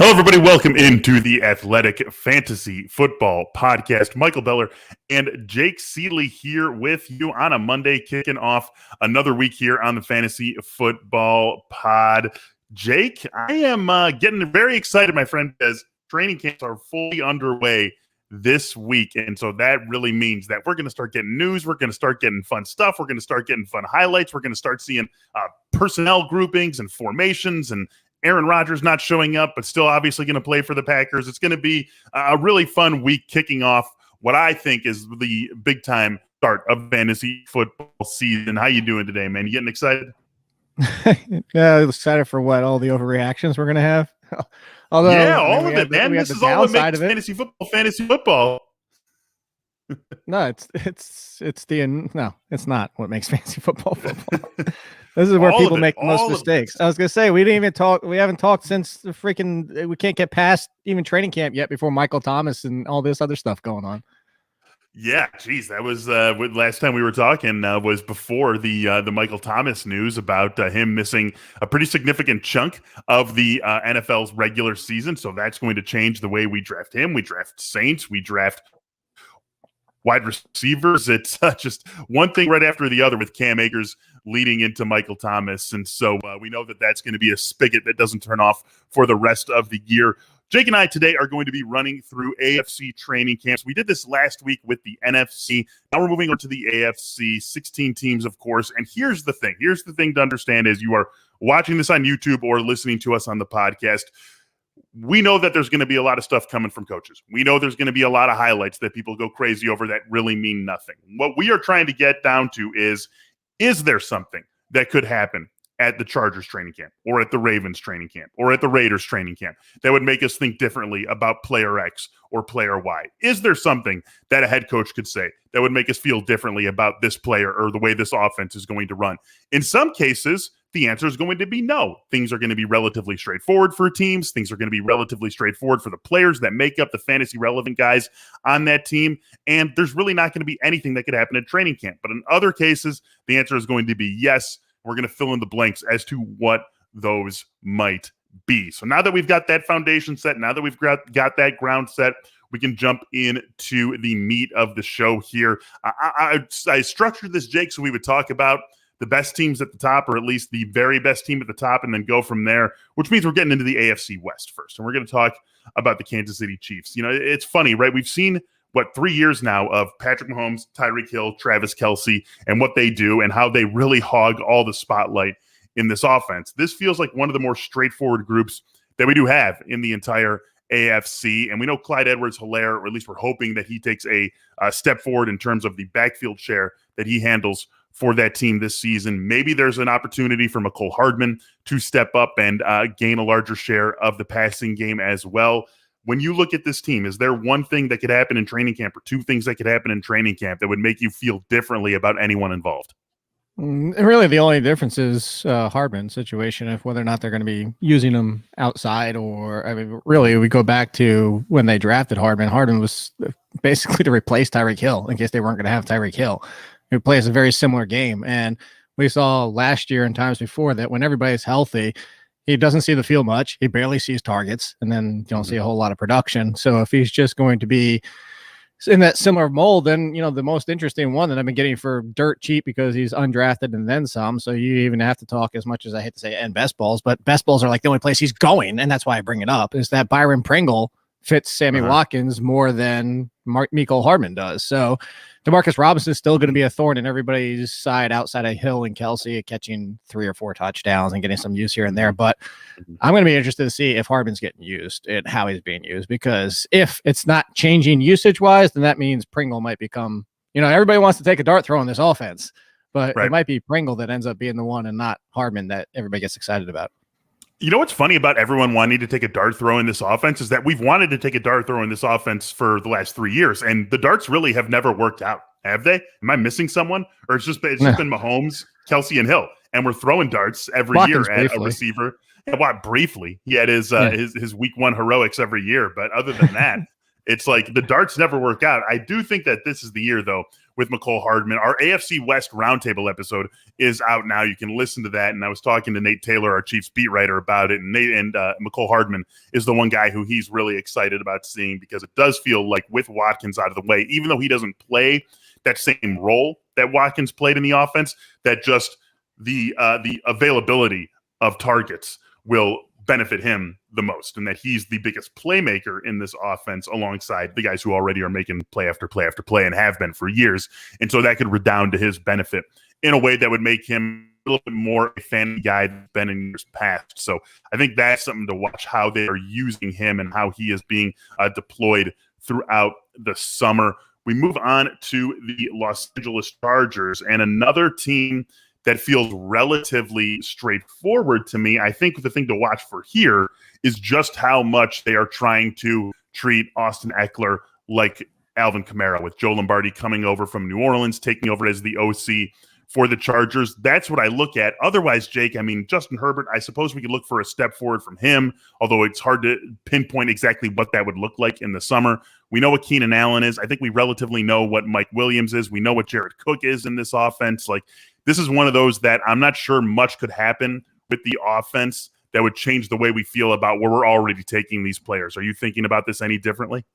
Hello, everybody. Welcome into the Athletic Fantasy Football Podcast. Michael Beller and Jake Seeley here with you on a Monday, kicking off another week here on the Fantasy Football Pod. Jake, I am getting very excited, my friend, as training camps are fully underway this week. And so that really means that we're going to start getting news. We're going to start getting fun stuff. We're going to start getting fun highlights. We're going to start seeing personnel groupings and formations, and Aaron Rodgers not showing up, but still obviously going to play for the Packers. It's going to be a really fun week kicking off what I think is the big-time start of fantasy football season. How you doing today, man? You getting excited? Yeah, excited for what? All the overreactions we're going to have? Although, yeah, all of it, man. This is all what makes fantasy football. No, it's not what makes fantasy football. This is where people make the most mistakes. I was gonna say we haven't talked since the freaking we can't get past even training camp yet before Michael Thomas and all this other stuff going on. Yeah, geez, that was last time we were talking was before the Michael Thomas news about him missing a pretty significant chunk of the NFL's regular season. So that's going to change the way we draft him. We draft Saints. We draft wide receivers. It's just one thing right after the other with Cam Akers leading into Michael Thomas. And so we know that that's going to be a spigot that doesn't turn off for the rest of the year. Jake and I today are going to be running through AFC training camps. We did this last week with the NFC. Now we're moving on to the AFC, 16 teams, of course. And here's the thing. Here's the thing to understand as you are watching this on YouTube or listening to us on the podcast. We know that there's going to be a lot of stuff coming from coaches. We know there's going to be a lot of highlights that people go crazy over that really mean nothing. What we are trying to get down to is there something that could happen at the Chargers training camp or at the Ravens training camp or at the Raiders training camp that would make us think differently about player X or player Y? Is there something that a head coach could say that would make us feel differently about this player or the way this offense is going to run? In some cases, the answer is going to be no. Things are going to be relatively straightforward for teams. Things are going to be relatively straightforward for the players that make up the fantasy relevant guys on that team. And there's really not going to be anything that could happen at training camp. But in other cases, the answer is going to be yes. We're going to fill in the blanks as to what those might be. So now that we've got that foundation set, now that we've got that ground set, we can jump into the meat of the show here. I structured this, Jake, so we would talk about the best teams at the top, or at least the very best team at the top, and then go from there, which means we're getting into the AFC West first. And we're going to talk about the Kansas City Chiefs. You know, it's funny, right? We've seen, 3 years now of Patrick Mahomes, Tyreek Hill, Travis Kelce, and what they do and how they really hog all the spotlight in this offense. This feels like one of the more straightforward groups that we do have in the entire AFC. And we know Clyde Edwards-Helaire, or at least we're hoping that he takes a step forward in terms of the backfield share that he handles for that team this season. Maybe there's an opportunity for Mecole Hardman to step up and gain a larger share of the passing game as well. When you look at this team, is there one thing that could happen in training camp or two things that could happen in training camp that would make you feel differently about anyone involved? Really, the only difference is Hardman's situation, of whether or not they're going to be using him outside or, I mean, really, we go back to when they drafted Hardman. Hardman was basically to replace Tyreek Hill in case they weren't going to have Tyreek Hill, who plays a very similar game. And we saw last year and times before that when everybody's healthy, he doesn't see the field much. He barely sees targets, and then you don't see a whole lot of production. So if he's just going to be in that similar mold, then, you know, the most interesting one that I've been getting for dirt cheap because he's undrafted and then some. So you even have to talk, as much as I hate to say, and best balls, but best balls are like the only place he's going. And that's why I bring it up, is that Byron Pringle fits Sammy Watkins more than Mecole Hardman does. So Demarcus Robinson is still going to be a thorn in everybody's side outside of Hill and Kelce, catching 3 or 4 touchdowns and getting some use here and there. But I'm going to be interested to see if Hardman's getting used and how he's being used, because if it's not changing usage wise, then that means Pringle might become, you know, everybody wants to take a dart throw in this offense, but it might be Pringle that ends up being the one and not Hardman that everybody gets excited about. You know what's funny about everyone wanting to take a dart throw in this offense is that we've wanted to take a dart throw in this offense for the last 3 years, and the darts really have never worked out, have they? Am I missing someone? Or it's just been Mahomes, Kelce, and Hill, and we're throwing darts every Watkins year at briefly. a receiver. Briefly, he had his week one heroics every year, but other than that, It's like the darts never work out. I do think that this is the year, though, with McCole Hardman. Our AFC West Roundtable episode is out now. You can listen to that. And I was talking to Nate Taylor, our Chiefs beat writer, about it. And McCole Hardman is the one guy who he's really excited about seeing, because it does feel like with Watkins out of the way, even though he doesn't play that same role that Watkins played in the offense, that just the availability of targets will benefit him the most, and that he's the biggest playmaker in this offense alongside the guys who already are making play after play after play and have been for years. And so that could redound to his benefit in a way that would make him a little bit more a fan guy than been in years past. So I think that's something to watch, how they are using him and how he is being deployed throughout the summer. We move on to the Los Angeles Chargers, and another team that feels relatively straightforward to me. I think the thing to watch for here is just how much they are trying to treat Austin Eckler like Alvin Kamara, with Joe Lombardi coming over from New Orleans, taking over as the OC for the Chargers. That's what I look at. Otherwise, Jake, I mean, Justin Herbert, I suppose we could look for a step forward from him, although it's hard to pinpoint exactly what that would look like in the summer. We know what Keenan Allen is. I think we relatively know what Mike Williams is. We know what Jared Cook is in this offense. Like, this is one of those that I'm not sure much could happen with the offense that would change the way we feel about where we're already taking these players. Are you thinking about this any differently?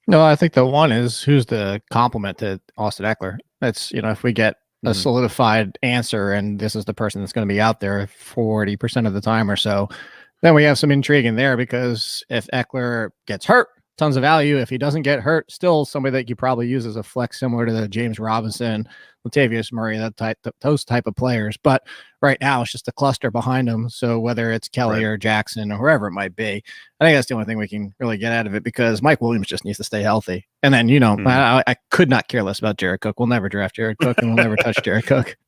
No, I think the one is, who's the complement to Austin Eckler? That's, if we get a solidified answer and this is the person that's going to be out there 40% of the time or so, then we have some intrigue in there, because if Eckler gets hurt, tons of value. If he doesn't get hurt, still somebody that you probably use as a flex, similar to the James Robinson, Latavius Murray, those type of players. But right now it's just a cluster behind him. So whether it's Kelly or Jackson or whoever it might be, I think that's the only thing we can really get out of it, because Mike Williams just needs to stay healthy. And then, I could not care less about Jared Cook. We'll never draft Jared Cook, and we'll never touch Jared Cook.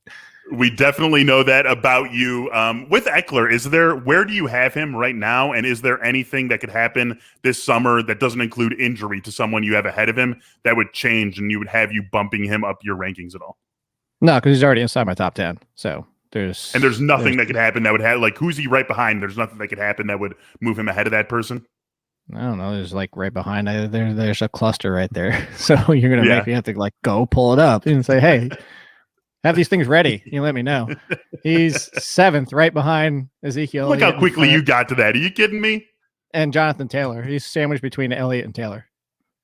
We definitely know that about you. With Eckler, where do you have him right now? And is there anything that could happen this summer that doesn't include injury to someone you have ahead of him that would change and you would have you bumping him up your rankings at all? No, because he's already inside my top 10. So there's nothing that could happen that would have, like, who's he right behind? There's nothing that could happen that would move him ahead of that person. I don't know. There's like right behind there's a cluster right there. So you're going to make me have to go pull it up and say, hey, have these things ready. You let me know. He's 7th, right behind Ezekiel. Look how quickly you got to that. Are you kidding me? And Jonathan Taylor. He's sandwiched between Elliott and Taylor.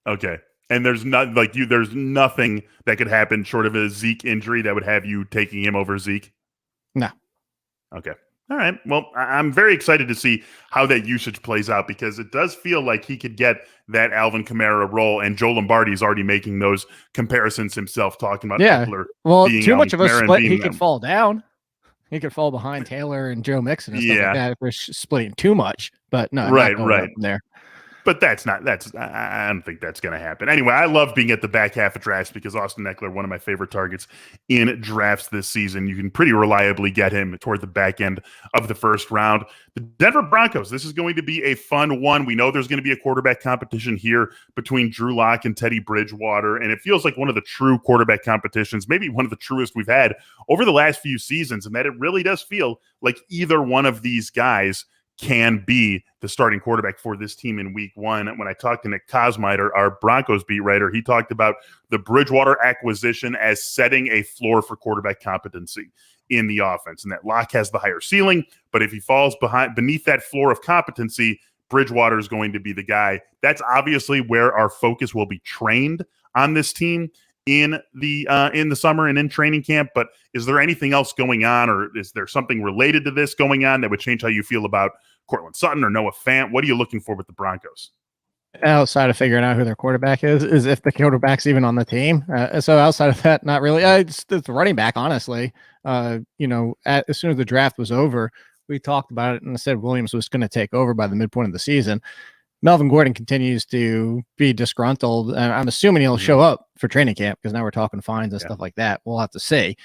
Okay. And there's there's nothing that could happen short of a Zeke injury that would have you taking him over Zeke? No. Okay. All right. Well, I'm very excited to see how that usage plays out, because it does feel like he could get that Alvin Kamara role, and Joe Lombardi is already making those comparisons himself, talking about Eckler. Well, too much of a split, he could fall down. He could fall behind Taylor and Joe Mixon and stuff like that if we're splitting too much. But no, right. There. But I don't think that's going to happen. Anyway, I love being at the back half of drafts, because Austin Eckler, one of my favorite targets in drafts this season. You can pretty reliably get him toward the back end of the first round. The Denver Broncos, this is going to be a fun one. We know there's going to be a quarterback competition here between Drew Lock and Teddy Bridgewater, and it feels like one of the true quarterback competitions, maybe one of the truest we've had over the last few seasons, and that it really does feel like either one of these guys can be the starting quarterback for this team in week one. When I talked to Nick Kosmider, our Broncos beat writer, he talked about the Bridgewater acquisition as setting a floor for quarterback competency in the offense, and that Locke has the higher ceiling, but if he falls beneath that floor of competency, Bridgewater is going to be the guy. That's obviously where our focus will be trained on this team in the summer and in training camp. But is there anything else going on, or is there something related to this going on that would change how you feel about Cortland Sutton or Noah Fant? What are you looking for with the Broncos? Outside of figuring out who their quarterback is if the quarterback's even on the team. So outside of that, not really. It's the running back, honestly. As soon as the draft was over, we talked about it and said Williams was going to take over by the midpoint of the season. Melvin Gordon continues to be disgruntled. I'm assuming he'll show up for training camp, because now we're talking fines and stuff like that. We'll have to see.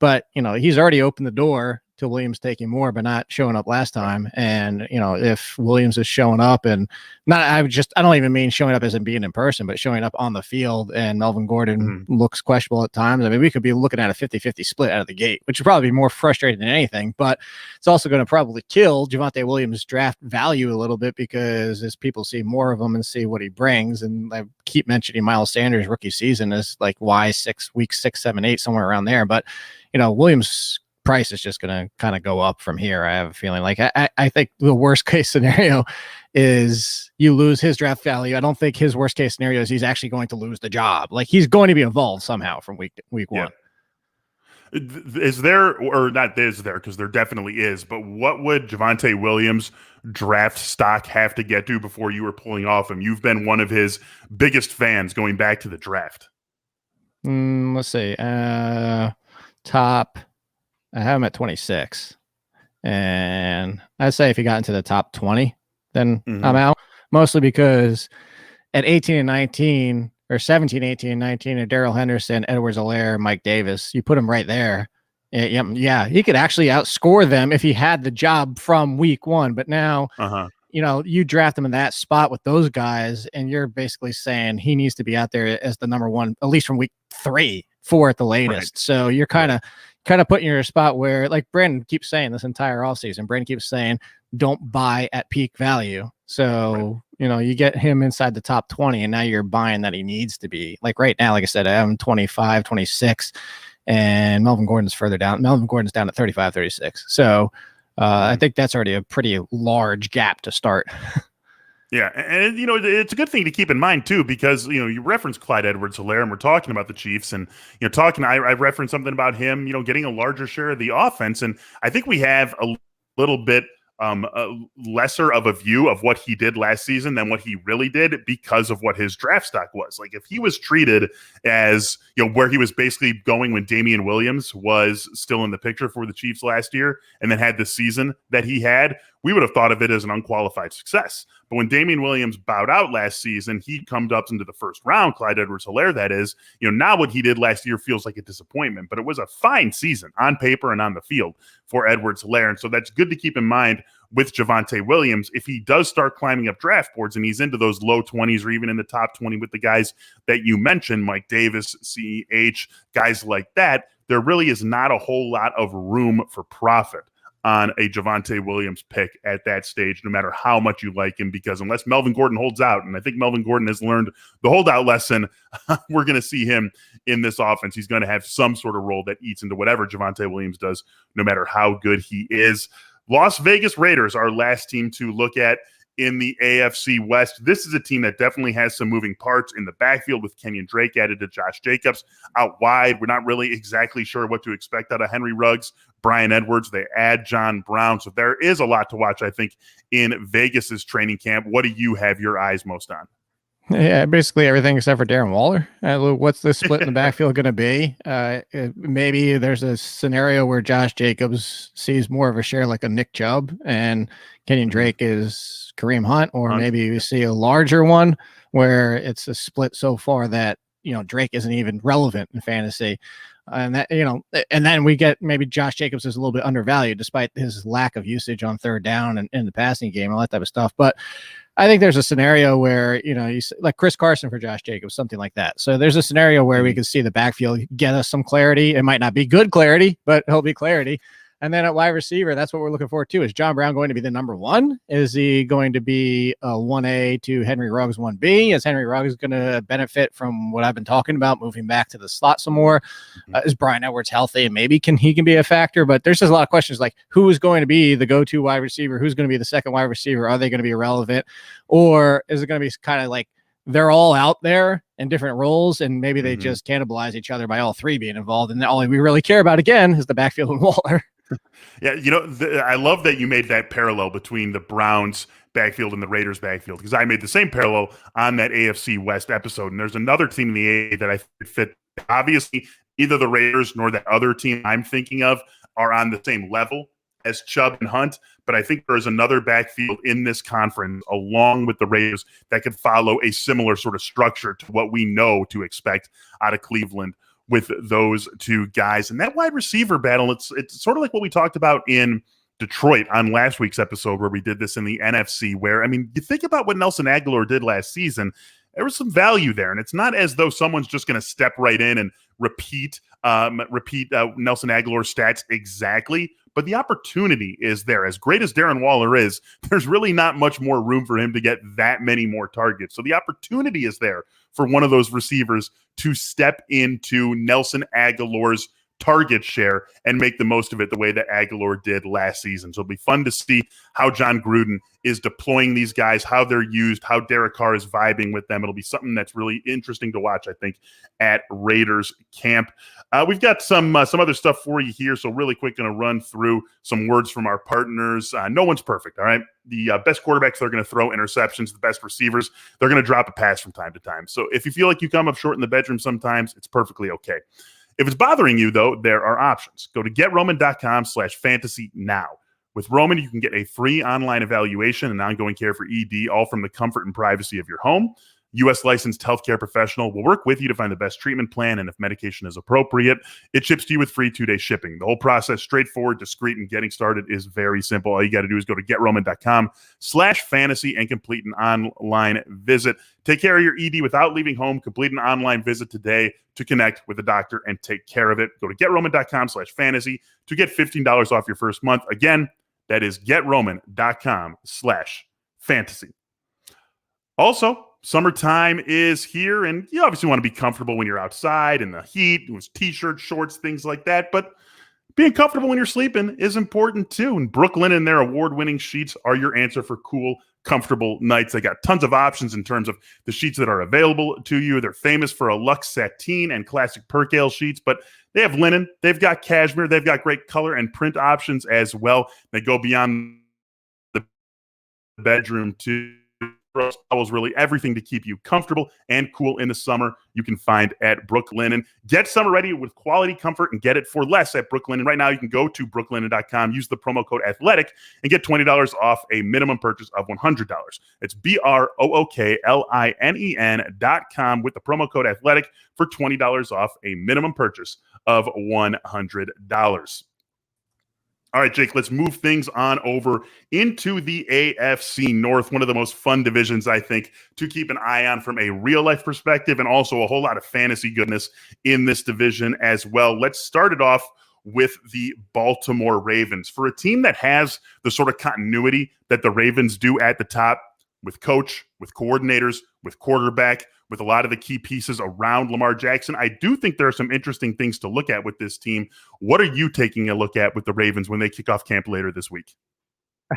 But, he's already opened the door to Williams taking more, but not showing up last time. And, if Williams is showing up and I don't even mean showing up as in being in person, but showing up on the field, and Melvin Gordon looks questionable at times. I mean, we could be looking at a 50-50 split out of the gate, which would probably be more frustrating than anything, but it's also going to probably kill Javonte Williams' draft value a little bit, because as people see more of him and see what he brings, and I keep mentioning Miles Sanders' rookie season is like week 6, 7, 8, somewhere around there. But, Williams' price is just going to kind of go up from here. I have a feeling like I think the worst case scenario is you lose his draft value. I don't think his worst case scenario is he's actually going to lose the job. Like, he's going to be involved somehow from week one. Is there, or not is there, because there definitely is, but what would Javonte Williams draft stock have to get to before you were pulling off him? You've been one of his biggest fans going back to the draft. Let's see. Top, I have him at 26. And I'd say if he got into the top 20, then I'm out. Mostly because at 18 and 19, or 17, 18, and 19, and Darrell Henderson, Edwards-Helaire, Mike Davis, you put him right there. Yeah, he could actually outscore them if he had the job from week one. But now, you draft him in that spot with those guys, and you're basically saying he needs to be out there as the number one, at least from week 3, 4 at the latest. Right. So you're kind of putting your spot where, like Brandon keeps saying this entire offseason, Brandon keeps saying, don't buy at peak value. So, you get him inside the top 20, and now you're buying that he needs to be. Like right now, like I said, I have him 25, 26, and Melvin Gordon's further down. Melvin Gordon's down at 35, 36. So I think that's already a pretty large gap to start. Yeah, and it's a good thing to keep in mind too, because you referenced Clyde Edwards-Helaire, and we're talking about the Chiefs, and I referenced something about him, getting a larger share of the offense, and I think we have a little bit lesser of a view of what he did last season than what he really did, because of what his draft stock was. Like, if he was treated as, where he was basically going when Damian Williams was still in the picture for the Chiefs last year, and then had the season that he had, we would have thought of it as an unqualified success. But when Damian Williams bowed out last season, he comes up into the first round, Clyde Edwards-Helaire, that is. Now what he did last year feels like a disappointment, but it was a fine season on paper and on the field for Edwards-Helaire. And so that's good to keep in mind with Javonte Williams. If he does start climbing up draft boards and he's into those low 20s or even in the top 20 with the guys that you mentioned, Mike Davis, CEH, guys like that, there really is not a whole lot of room for profit on a Javonte Williams pick at that stage, no matter how much you like him, because unless Melvin Gordon holds out, and I think Melvin Gordon has learned the holdout lesson, we're going to see him in this offense. He's going to have some sort of role that eats into whatever Javonte Williams does, no matter how good he is. Las Vegas Raiders, our last team to look at in the AFC West. This is a team that definitely has some moving parts in the backfield, with Kenyon Drake added to Josh Jacobs. Out wide, we're not really exactly sure what to expect out of Henry Ruggs, Brian Edwards. They add John Brown. So there is a lot to watch, I think, in Vegas's training camp. What do you have your eyes most on? Yeah, basically everything except for Darren Waller. What's the split in the backfield going to be? Maybe there's a scenario where Josh Jacobs sees more of a share like a Nick Chubb, and Kenyon Drake is Kareem Hunt, or maybe you see a larger one where it's a split so far that Drake isn't even relevant in fantasy. And that, and then we get maybe Josh Jacobs is a little bit undervalued despite his lack of usage on third down and in the passing game, all that type of stuff. But I think there's a scenario where, you like Chris Carson for Josh Jacobs, something like that. So there's a scenario where we can see the backfield get us some clarity. It might not be good clarity, but it'll be clarity. And then at wide receiver, that's what we're looking forward to. Is John Brown going to be the number one? Is he going to be a 1A to Henry Ruggs 1B? Is Henry Ruggs going to benefit from what I've been talking about, moving back to the slot some more? Is Brian Edwards healthy? And maybe he can be a factor, but there's just a lot of questions like who is going to be the go-to wide receiver? Who's going to be the second wide receiver? Are they going to be irrelevant? Or is it going to be kind of like they're all out there in different roles, and maybe they just cannibalize each other by all three being involved? And all we really care about, again, is the backfield and Waller. Yeah, I love that you made that parallel between the Browns backfield and the Raiders backfield, because I made the same parallel on that AFC West episode. And there's another team in the A that I fit. Obviously, neither the Raiders nor that other team I'm thinking of are on the same level as Chubb and Hunt, but I think there's another backfield in this conference along with the Raiders that could follow a similar sort of structure to what we know to expect out of Cleveland with those two guys. And that wide receiver battle, it's sort of like what we talked about in Detroit on last week's episode where we did this in the NFC, where, I mean, you think about what Nelson Aguilar did last season, there was some value there. And it's not as though someone's just going to step right in and repeat Nelson Aguilar's stats exactly, but the opportunity is there. As great as Darren Waller is, there's really not much more room for him to get that many more targets. So the opportunity is there for one of those receivers to step into Nelson Aguilar's target share and make the most of it the way that Aguilar did last season. So it'll be fun to see how John Gruden is deploying these guys, how they're used, how Derek Carr is vibing with them. It'll be something that's really interesting to watch, I think, at Raiders camp. We've got some other stuff for you here. So really quick, going to run through some words from our partners. No one's perfect, all right? The best quarterbacks, they're going to throw interceptions. The best receivers, they're going to drop a pass from time to time. So if you feel like you come up short in the bedroom sometimes, it's perfectly okay. If it's bothering you, though, there are options. Go to GetRoman.com/fantasy now. With Roman, you can get a free online evaluation and ongoing care for ED, all from the comfort and privacy of your home. U.S. licensed healthcare professional will work with you to find the best treatment plan, and if medication is appropriate, it ships to you with free 2-day shipping. The whole process, straightforward, discreet, and getting started is very simple. All you got to do is go to GetRoman.com/fantasy and complete an online visit. Take care of your ED without leaving home. Complete an online visit today to connect with a doctor and take care of it. Go to GetRoman.com/fantasy to get $15 off your first month. Again, that is GetRoman.com/fantasy. Also, summertime is here, and you obviously want to be comfortable when you're outside in the heat, with t-shirts, shorts, things like that. But being comfortable when you're sleeping is important too. And Brooklyn and their award-winning sheets are your answer for cool, comfortable nights. They got tons of options in terms of the sheets that are available to you. They're famous for a luxe sateen and classic percale sheets, but they have linen, they've got cashmere, they've got great color and print options as well. They go beyond the bedroom too. Towels, really everything to keep you comfortable and cool in the summer, you can find at Brooklinen. Get summer ready with quality comfort and get it for less at Brooklinen. Right now, you can go to brooklinen.com, use the promo code ATHLETIC, and get $20 off a minimum purchase of $100. It's BROOKLINEN.com with the promo code ATHLETIC for $20 off a minimum purchase of $100. All right, Jake, let's move things on over into the AFC North, one of the most fun divisions, I think, to keep an eye on from a real-life perspective, and also a whole lot of fantasy goodness in this division as well. Let's start it off with the Baltimore Ravens. For a team that has the sort of continuity that the Ravens do at the top, with coach, with coordinators, with quarterback, with a lot of the key pieces around Lamar Jackson, I do think there are some interesting things to look at with this team. What are you taking a look at with the Ravens when they kick off camp later this week?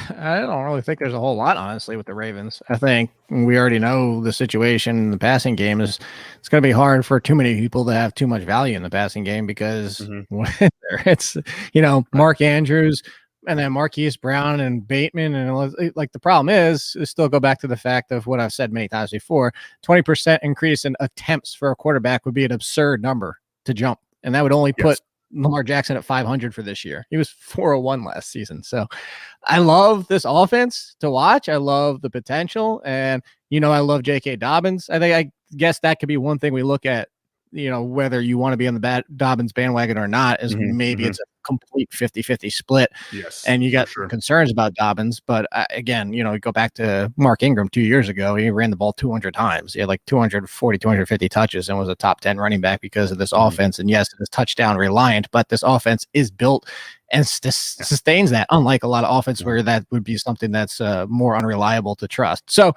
I don't really think there's a whole lot, honestly, with the Ravens. I think we already know the situation in the passing game is it's going to be hard for too many people to have too much value in the passing game because it's, Mark Andrews and then Marquise Brown and Bateman. And like the problem is still go back to the fact of what I've said many times before, 20% increase in attempts for a quarterback would be an absurd number to jump. And that would only put Lamar Jackson at 500 for this year. He was 401 last season. So I love this offense to watch. I love the potential. And, I love J.K. Dobbins. I guess that could be one thing we look at, whether you want to be on the Dobbins bandwagon or not, is maybe it's a complete 50-50 split. Yes. And you got concerns about Dobbins. But again, go back to Mark Ingram 2 years ago. He ran the ball 200 times. He had like 240, 250 touches and was a top 10 running back because of this offense. And yes, it is touchdown reliant, but this offense is built and sustains that, unlike a lot of offense where that would be something that's more unreliable to trust. So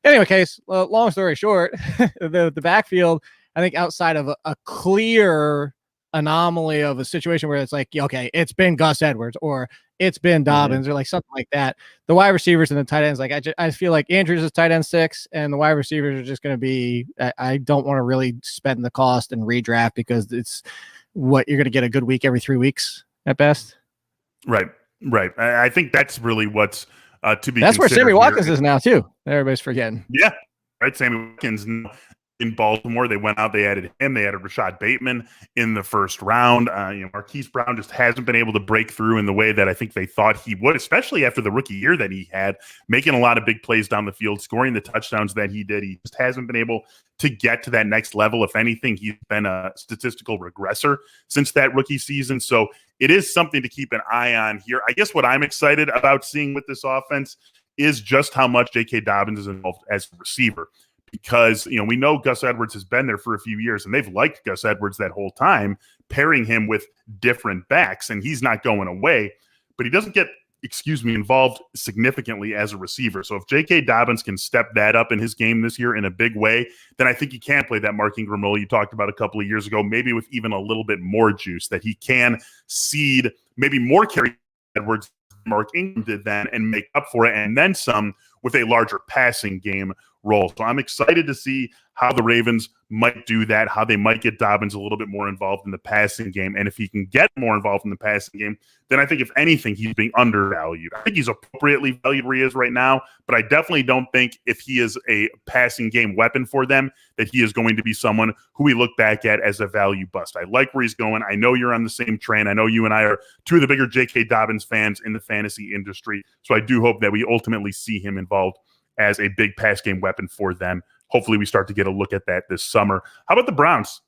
anyway, Case, long story short, the backfield, I think outside of a clear anomaly of a situation where it's like, okay, it's been Gus Edwards or it's been Dobbins or like something like that. The wide receivers and the tight ends, like I feel like Andrews is tight end 6 and the wide receivers are just going to be, I don't want to really spend the cost and redraft because it's what you're going to get a good week every 3 weeks at best. Right. I think that's really what's to be. That's where Sammy Watkins is now too. Everybody's forgetting. Yeah. Right. Sammy Watkins. in Baltimore. They went out, they added him, they added Rashad Bateman in the first round. Marquise Brown just hasn't been able to break through in the way that I think they thought he would, especially after the rookie year that he had, making a lot of big plays down the field, scoring the touchdowns that he did. He just hasn't been able to get to that next level. If anything, he's been a statistical regressor since that rookie season. So it is something to keep an eye on here. I guess what I'm excited about seeing with this offense is just how much J.K. Dobbins is involved as a receiver. Because, we know Gus Edwards has been there for a few years, and they've liked Gus Edwards that whole time, pairing him with different backs, and he's not going away. But he doesn't get, involved significantly as a receiver. So if J.K. Dobbins can step that up in his game this year in a big way, then I think he can play that Mark Ingram role you talked about a couple of years ago, maybe with even a little bit more juice, that he can seed maybe more carry Edwards than Mark Ingram did then and make up for it, and then some with a larger passing game role. So I'm excited to see how the Ravens might do that, how they might get Dobbins a little bit more involved in the passing game. And if he can get more involved in the passing game, then I think if anything, he's being undervalued. I think he's appropriately valued where he is right now, but I definitely don't think if he is a passing game weapon for them, that he is going to be someone who we look back at as a value bust. I like where he's going. I know you're on the same train. I know you and I are two of the bigger J.K. Dobbins fans in the fantasy industry. So I do hope that we ultimately see him involved as a big pass game weapon for them. Hopefully we start to get a look at that this summer. How about the Browns?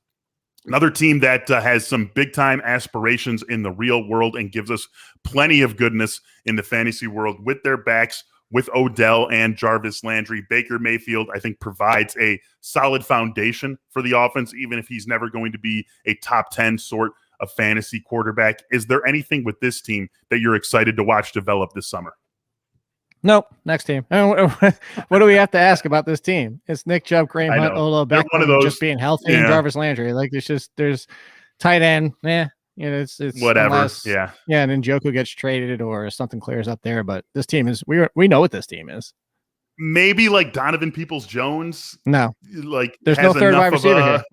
Another team that has some big-time aspirations in the real world and gives us plenty of goodness in the fantasy world with their backs, with Odell and Jarvis Landry. Baker Mayfield, I think, provides a solid foundation for the offense, even if he's never going to be a top 10 sort of fantasy quarterback. Is there anything with this team that you're excited to watch develop this summer? Nope. Next team. What do we have to ask about this team? It's Nick Chubb, Kareem Hunt, Odell Beckham, one of those, just being healthy, and Jarvis Landry. Like there's tight end. It's whatever. Unless, and then Njoku gets traded or something clears up there. But this team is we know what this team is. Maybe like Donovan Peoples-Jones. No, like there's no third wide receiver here.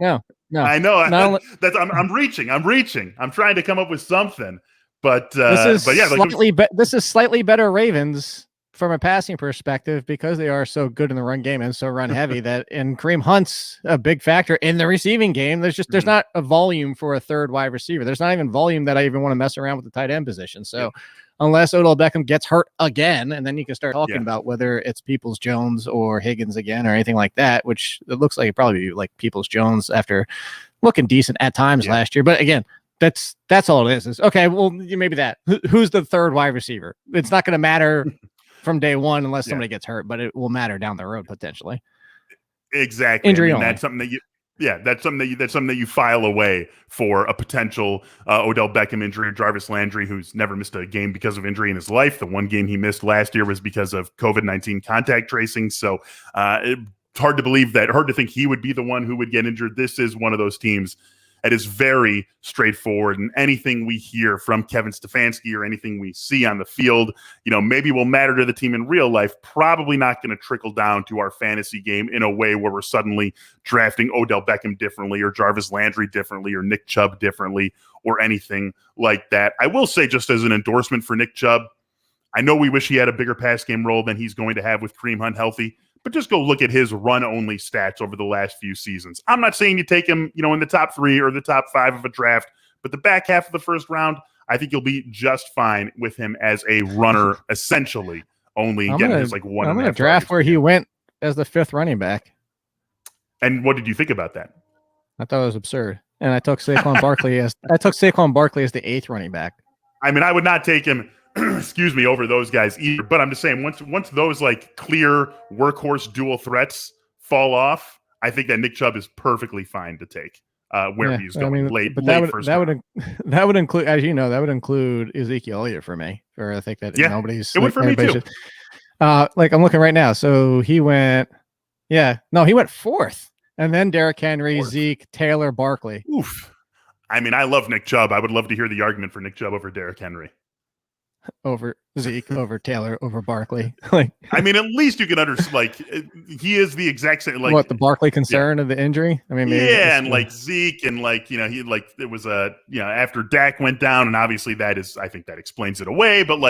No. I know. I'm reaching. I'm trying to come up with something. But this is slightly better Ravens from a passing perspective because they are so good in the run game and so run heavy and Kareem Hunt's a big factor in the receiving game. There's not a volume for a third wide receiver. There's not even volume that I even want to mess around with the tight end position. So unless Odell Beckham gets hurt again, and then you can start talking about whether it's Peoples-Jones or Higgins again or anything like that, which it looks like it probably be like Peoples-Jones after looking decent at times last year. But again, that's all it is. Okay, well, maybe that. Who's the third wide receiver? It's not going to matter from day one unless somebody gets hurt, but it will matter down the road potentially. Exactly. Injury only. That's something that that's something that you file away for a potential Odell Beckham injury or Jarvis Landry, who's never missed a game because of injury in his life. The one game he missed last year was because of COVID-19 contact tracing. So it's hard to think he would be the one who would get injured. This is one of those teams that is very straightforward, and anything we hear from Kevin Stefanski or anything we see on the field, maybe will matter to the team in real life, probably not going to trickle down to our fantasy game in a way where we're suddenly drafting Odell Beckham differently or Jarvis Landry differently or Nick Chubb differently or anything like that. I will say, just as an endorsement for Nick Chubb, I know we wish he had a bigger pass game role than he's going to have with Kareem Hunt healthy, but just go look at his run-only stats over the last few seasons. I'm not saying you take him, in the top 3 or the top 5 of a draft, but the back half of the first round, I think you'll be just fine with him as a runner, essentially. Only getting his one. I'm going to draft where he went as the 5th running back. And what did you think about that? I thought it was absurd, and I took Saquon Barkley as the 8th running back. I mean, I would not take him. Over those guys either. But I'm just saying, once those clear workhorse dual threats fall off, I think that Nick Chubb is perfectly fine to take where he's going late. But that would include, as you know, Ezekiel Elliott for me. Or I think that nobody's. It would for me too. I'm looking right now. So he went 4th, and then Derrick Henry, 4th. Zeke, Taylor, Barkley. Oof. I mean, I love Nick Chubb. I would love to hear the argument for Nick Chubb over Derrick Henry. Over Zeke, over Taylor, over Barkley. I mean, at least you can understand. He is the exact same. What the Barkley concern of the injury? I mean, and Zeke, and it was after Dak went down, and obviously I think that explains it away. But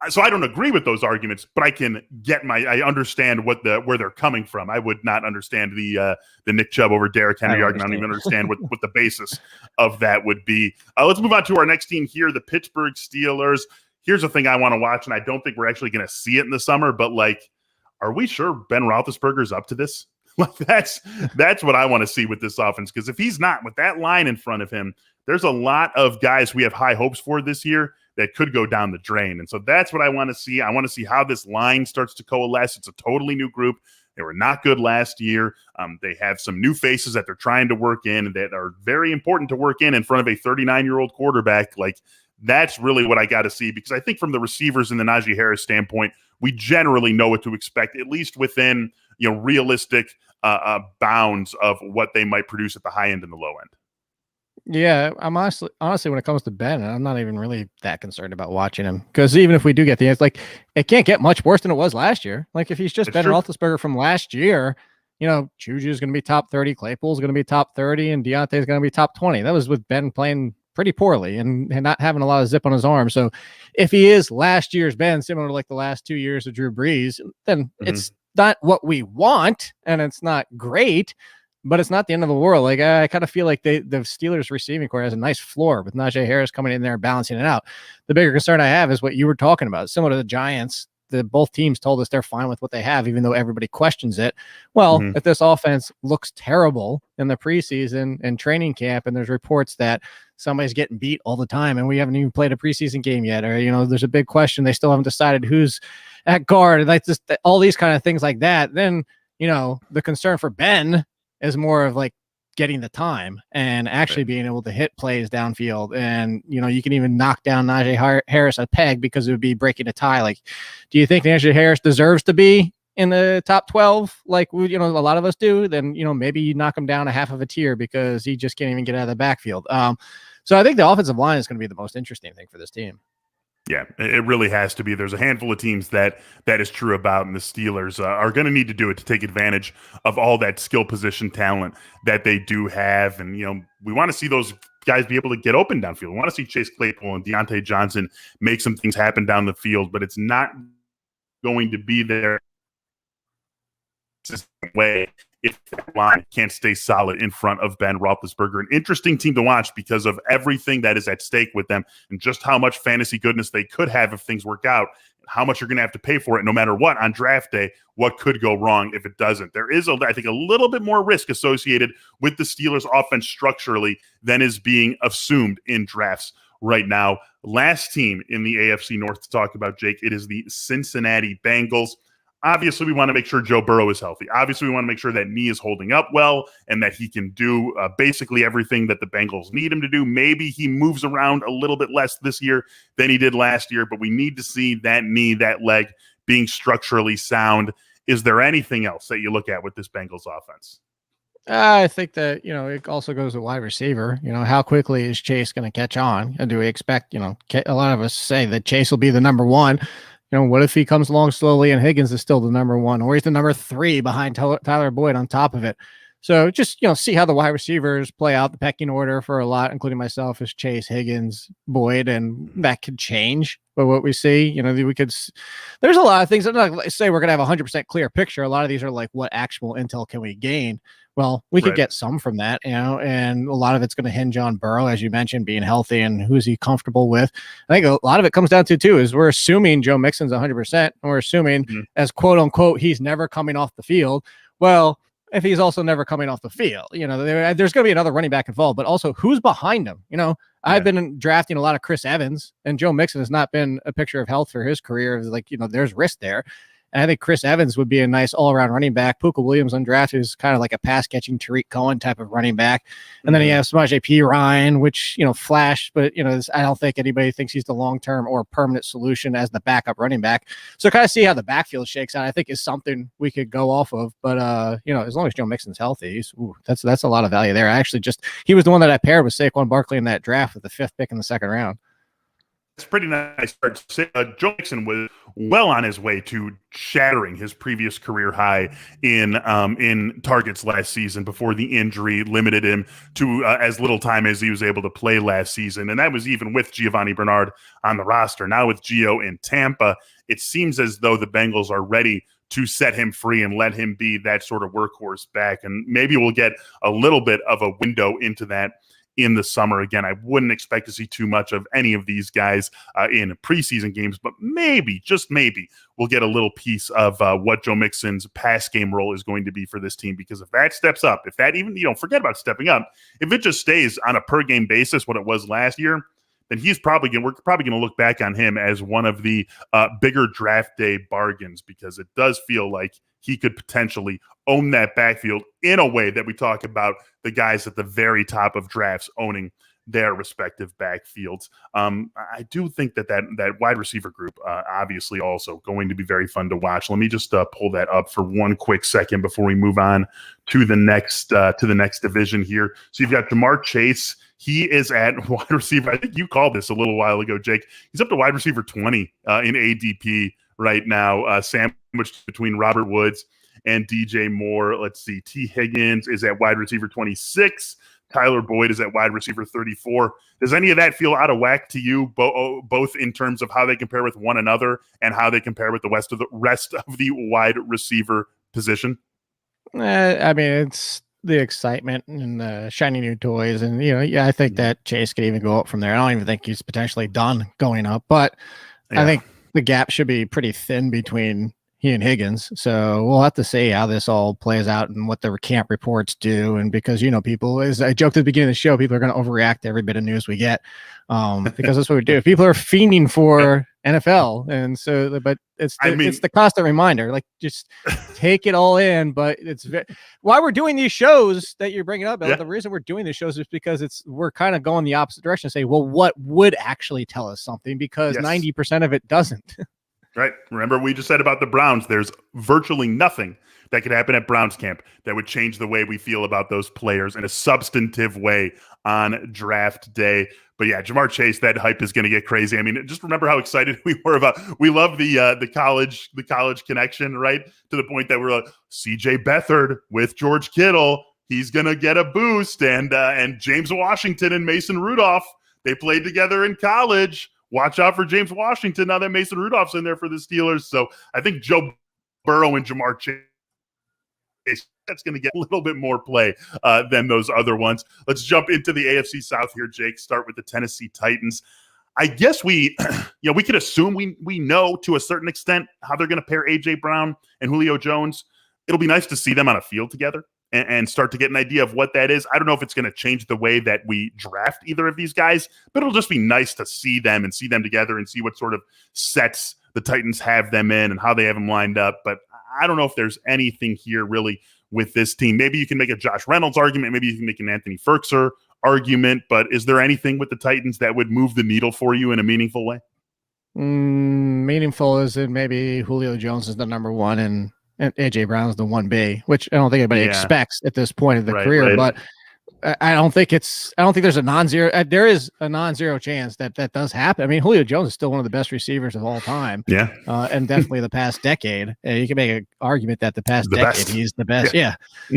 So I don't agree with those arguments, but I understand where they're coming from. I would not understand the Nick Chubb over Derrick Henry argument. I don't even understand what the basis of that would be. Let's move on to our next team here, the Pittsburgh Steelers. Here's the thing I want to watch, and I don't think we're actually going to see it in the summer, but like, are we sure Ben Roethlisberger's up to this? Like that's what I want to see with this offense, because if he's not, with that line in front of him, there's a lot of guys we have high hopes for this year that could go down the drain. And so that's what I want to see. I want to see how this line starts to coalesce. It's a totally new group. They were not good last year. They have some new faces that they're trying to work in that are very important to work in front of a 39-year-old quarterback. Like, that's really what I got to see, because I think from the receivers and the Najee Harris standpoint, we generally know what to expect, at least within realistic bounds of what they might produce at the high end and the low end. Yeah, I'm honestly, when it comes to Ben, I'm not even really that concerned about watching him, because even if we do get the, it's like, it can't get much worse than it was last year. Like, if he's just Ben Roethlisberger from last year, Juju's going to be top 30, Claypool's going to be top 30, and Deontay's going to be top 20. That was with Ben playing pretty poorly and not having a lot of zip on his arm. So if he is last year's Ben, similar to like the last 2 years of Drew Brees, then it's not what we want, and it's not great, but it's not the end of the world. Like, I kind of feel like the Steelers receiving core has a nice floor with Najee Harris coming in there and balancing it out. The bigger concern I have is what you were talking about. Similar to the Giants, both teams told us they're fine with what they have, even though everybody questions it. Well, if this offense looks terrible in the preseason and training camp, and there's reports that somebody's getting beat all the time, and we haven't even played a preseason game yet, or, there's a big question, they still haven't decided who's at guard, and like just all these kind of things like that, then, the concern for Ben is more of like getting the time and actually being able to hit plays downfield. And, you can even knock down Najee Harris a peg, because it would be breaking a tie. Like, do you think Najee Harris deserves to be in the top 12? Like, a lot of us do. Then, maybe you knock him down a half of a tier because he just can't even get out of the backfield. So I think the offensive line is going to be the most interesting thing for this team. Yeah, it really has to be. There's a handful of teams that is true about, and the Steelers are going to need to do it to take advantage of all that skill position talent that they do have. And, we want to see those guys be able to get open downfield. We want to see Chase Claypool and Deontay Johnson make some things happen down the field, but it's not going to be there way if that line can't stay solid in front of Ben Roethlisberger. An interesting team to watch because of everything that is at stake with them, and just how much fantasy goodness they could have if things work out, and how much you're going to have to pay for it no matter what on draft day. What could go wrong if it doesn't? There is, I think, a little bit more risk associated with the Steelers offense structurally than is being assumed in drafts right now. Last team in the AFC North to talk about, Jake, it is the Cincinnati Bengals. Obviously, we want to make sure Joe Burrow is healthy. Obviously, we want to make sure that knee is holding up well and that he can do basically everything that the Bengals need him to do. Maybe he moves around a little bit less this year than he did last year, but we need to see that knee, that leg being structurally sound. Is there anything else that you look at with this Bengals offense? I think that, it also goes to wide receiver. How quickly is Chase going to catch on? And do we expect, a lot of us say that Chase will be the number one. What if he comes along slowly and Higgins is still the number one, or he's the number 3 behind Tyler Boyd on top of it? So just, see how the wide receivers play out. The pecking order for a lot, including myself, is Chase, Higgins, Boyd, and that could change. But what we see, there's a lot of things. I'm not going to say we're going to have a 100% clear picture. A lot of these are like, what actual intel can we gain? Well, we could get some from that, and a lot of it's going to hinge on Burrow, as you mentioned, being healthy and who's he comfortable with. I think a lot of it comes down to, too, is we're assuming Joe Mixon's 100%, and we're assuming as quote unquote, he's never coming off the field. Well, if he's also never coming off the field, there's going to be another running back involved, but also who's behind him? I've been drafting a lot of Chris Evans, and Joe Mixon has not been a picture of health for his career. Like, there's risk there. And I think Chris Evans would be a nice all-around running back. Puka Williams undrafted is kind of like a pass-catching Tariq Cohen type of running back. And then you have Samaje P. Ryan, which, flashed, but, I don't think anybody thinks he's the long-term or permanent solution as the backup running back. So kind of see how the backfield shakes out, I think, is something we could go off of. But, as long as Joe Mixon's healthy, that's a lot of value there. He was the one that I paired with Saquon Barkley in that draft with the 5th pick in the 2nd round. It's pretty nice start to say. Joe Mixon was well on his way to shattering his previous career high in targets last season before the injury limited him to as little time as he was able to play last season. And that was even with Giovanni Bernard on the roster. Now with Gio in Tampa, it seems as though the Bengals are ready to set him free and let him be that sort of workhorse back. And maybe we'll get a little bit of a window into that in the summer. Again, I wouldn't expect to see too much of any of these guys in preseason games, but maybe, just maybe, we'll get a little piece of what Joe Mixon's pass game role is going to be for this team. Because if that steps up, if that even, forget about stepping up, if it just stays on a per game basis what it was last year, then we're probably going to look back on him as one of the bigger draft day bargains, because it does feel like he could potentially own that backfield in a way that we talk about the guys at the very top of drafts owning their respective backfields. I do think that wide receiver group obviously also going to be very fun to watch. Let me just pull that up for one quick second before we move on to the next division here. So you've got Jamar Chase. He is at wide receiver. I think you called this a little while ago, Jake. He's up to wide receiver 20 in ADP right now, sandwiched between Robert Woods and DJ Moore. Let's see. T. Higgins is at wide receiver 26. Tyler Boyd is at wide receiver 34. Does any of that feel out of whack to you, both in terms of how they compare with one another and how they compare with the rest of the wide receiver position? I mean, it's the excitement and the shiny new toys. And, I think that Chase could even go up from there. I don't even think he's potentially done going up, but I think the gap should be pretty thin between he and Higgins. So we'll have to see how this all plays out and what the camp reports do. And because, people, as I joked at the beginning of the show, people are going to overreact to every bit of news we get because that's what we do. People are fiending for NFL. And so, but it's the constant reminder, like just take it all in. But it's why we're doing these shows that you're bringing up. The reason we're doing these shows is because we're kind of going the opposite direction and say, well, what would actually tell us something? Because 90% of it doesn't. Right. Remember, we just said about the Browns, there's virtually nothing that could happen at Browns camp that would change the way we feel about those players in a substantive way on draft day. But yeah, Jamar Chase, that hype is going to get crazy. I mean, just remember how excited we were we love the college connection, right? To the point that we're like, CJ Beathard with George Kittle, he's going to get a boost. And James Washington and Mason Rudolph, they played together in college. Watch out for James Washington now that Mason Rudolph's in there for the Steelers. So I think Joe Burrow and Jamar Chase, that's going to get a little bit more play than those other ones. Let's jump into the AFC South here, Jake. Start with the Tennessee Titans. I guess we could assume we know to a certain extent how they're going to pair A.J. Brown and Julio Jones. It'll be nice to see them on a field together and start to get an idea of what that is. I don't know if it's going to change the way that we draft either of these guys, but it'll just be nice to see them and see them together and see what sort of sets the Titans have them in and how they have them lined up. But I don't know if there's anything here really with this team. Maybe you can make a Josh Reynolds argument. Maybe you can make an Anthony Ferkser argument. But is there anything with the Titans that would move the needle for you in a meaningful way? Meaningful is that maybe Julio Jones is the number one and AJ Brown is the 1B, which I don't think anybody expects at this point of the career. Right. But I don't think there's a non-zero. There is a non-zero chance that does happen. I mean, Julio Jones is still one of the best receivers of all time. Yeah. And definitely the past decade. You can make an argument that the past decade he's the best. Yeah.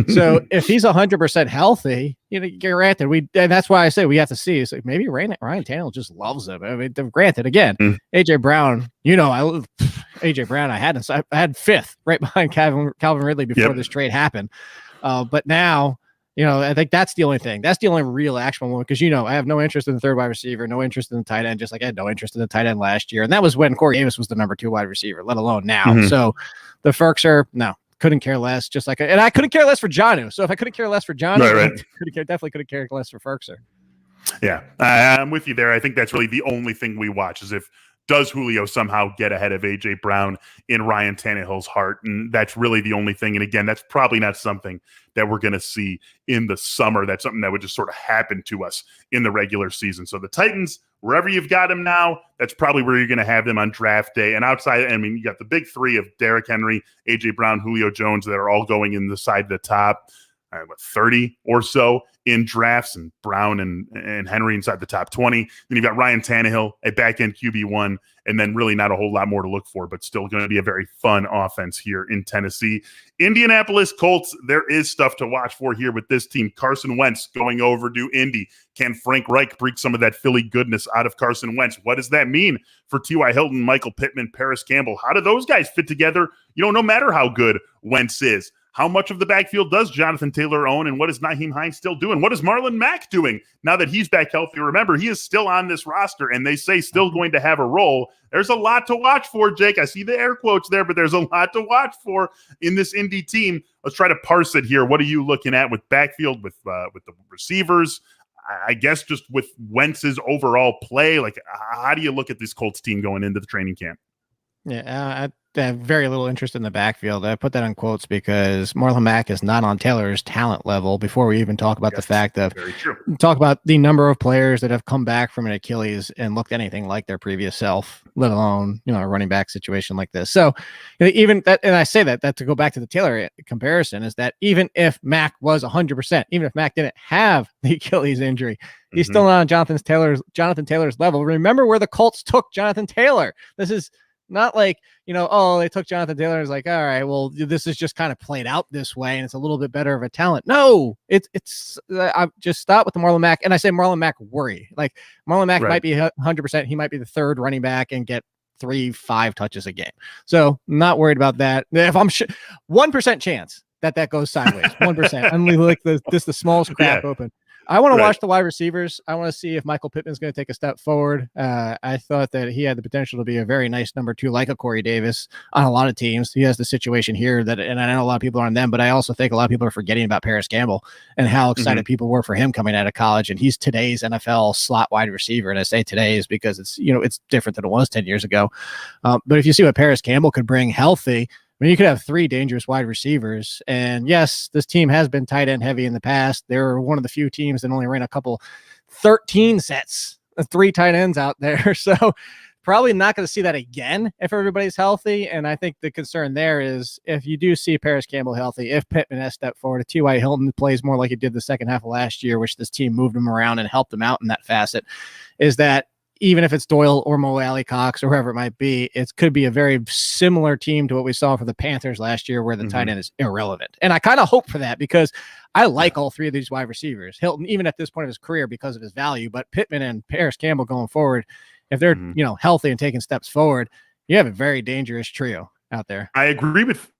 So if he's 100% healthy, granted, and that's why I say we have to see. It's like maybe Ryan Tannehill just loves him. I mean, granted, again, AJ Brown. AJ Brown. I had fifth right behind Calvin Ridley before this trade happened. But now. I think that's the only thing. That's the only real actionable one because, I have no interest in the third wide receiver, no interest in the tight end, just like I had no interest in the tight end last year. And that was when Corey Davis was the number 2 wide receiver, let alone now. So the Ferkser, no, couldn't care less. And I couldn't care less for Jonnu. So if I couldn't care less for Jonnu, definitely couldn't care less for Ferkser. Yeah, I'm with you there. I think that's really the only thing we watch is if does Julio somehow get ahead of A.J. Brown in Ryan Tannehill's heart? And that's really the only thing. And again, that's probably not something that we're going to see in the summer. That's something that would just sort of happen to us in the regular season. So the Titans, wherever you've got them now, that's probably where you're going to have them on draft day. And outside, you got the big three of Derrick Henry, A.J. Brown, Julio Jones that are all going in the side of the top. 30 or so in drafts, and Brown and Henry inside the top 20. Then you've got Ryan Tannehill at back end QB1, and then really not a whole lot more to look for, but still going to be a very fun offense here in Tennessee. Indianapolis Colts, there is stuff to watch for here with this team. Carson Wentz going over to Indy. Can Frank Reich bring some of that Philly goodness out of Carson Wentz? What does that mean for T.Y. Hilton, Michael Pittman, Paris Campbell? How do those guys fit together? No matter how good Wentz is. How much of the backfield does Jonathan Taylor own, and what is Nyheim Hines still doing? What is Marlon Mack doing now that he's back healthy? Remember, he is still on this roster, and they say still going to have a role. There's a lot to watch for, Jake. I see the air quotes there, but there's a lot to watch for in this Indy team. Let's try to parse it here. What are you looking at with backfield, with the receivers? I guess just with Wentz's overall play. Like, how do you look at this Colts team going into the training camp? Yeah, I have very little interest in the backfield. I put that on quotes because Marlon Mack is not on Taylor's talent level before we even talk about the fact of talk about the number of players that have come back from an Achilles and looked anything like their previous self, let alone, a running back situation like this. So even that, and I say that to go back to the Taylor comparison, is that even if Mack was 100%, even if Mack didn't have the Achilles injury, he's still not on Jonathan Taylor's level. Remember where the Colts took Jonathan Taylor. This is not like, they took Jonathan Taylor and was like, all right, well, this is just kind of played out this way and it's a little bit better of a talent. No, it's I just stop with the Marlon Mack. And I say Marlon Mack worry. Like Marlon Mack might be 100%. He might be the third running back and get 3-5 touches a game. So not worried about that. If I'm 1% chance that goes sideways, 1%. I'm like the smallest crap open. I want to watch the wide receivers. I want to see if Michael Pittman's going to take a step forward. I thought that he had the potential to be a very nice number 2, like a Corey Davis on a lot of teams. He has the situation here and I know a lot of people are on them, but I also think a lot of people are forgetting about Paris Campbell and how excited people were for him coming out of college. And he's today's NFL slot wide receiver. And I say today's because it's, it's different than it was 10 years ago. But if you see what Paris Campbell could bring healthy, you could have 3 dangerous wide receivers. And yes, this team has been tight end heavy in the past. They're one of the few teams that only ran a couple 13 sets of 3 tight ends out there. So probably not going to see that again if everybody's healthy. And I think the concern there is if you do see Paris Campbell healthy, if Pittman has stepped forward, if T.Y. Hilton plays more like he did the second half of last year, which this team moved him around and helped him out in that facet, is that even if it's Doyle or Mo Alley-Cox or whoever it might be, it could be a very similar team to what we saw for the Panthers last year where the tight end is irrelevant. And I kind of hope for that because I like all 3 of these wide receivers. Hilton, even at this point of his career because of his value, but Pittman and Paris Campbell going forward, if they're, healthy and taking steps forward, you have a very dangerous trio out there. I agree with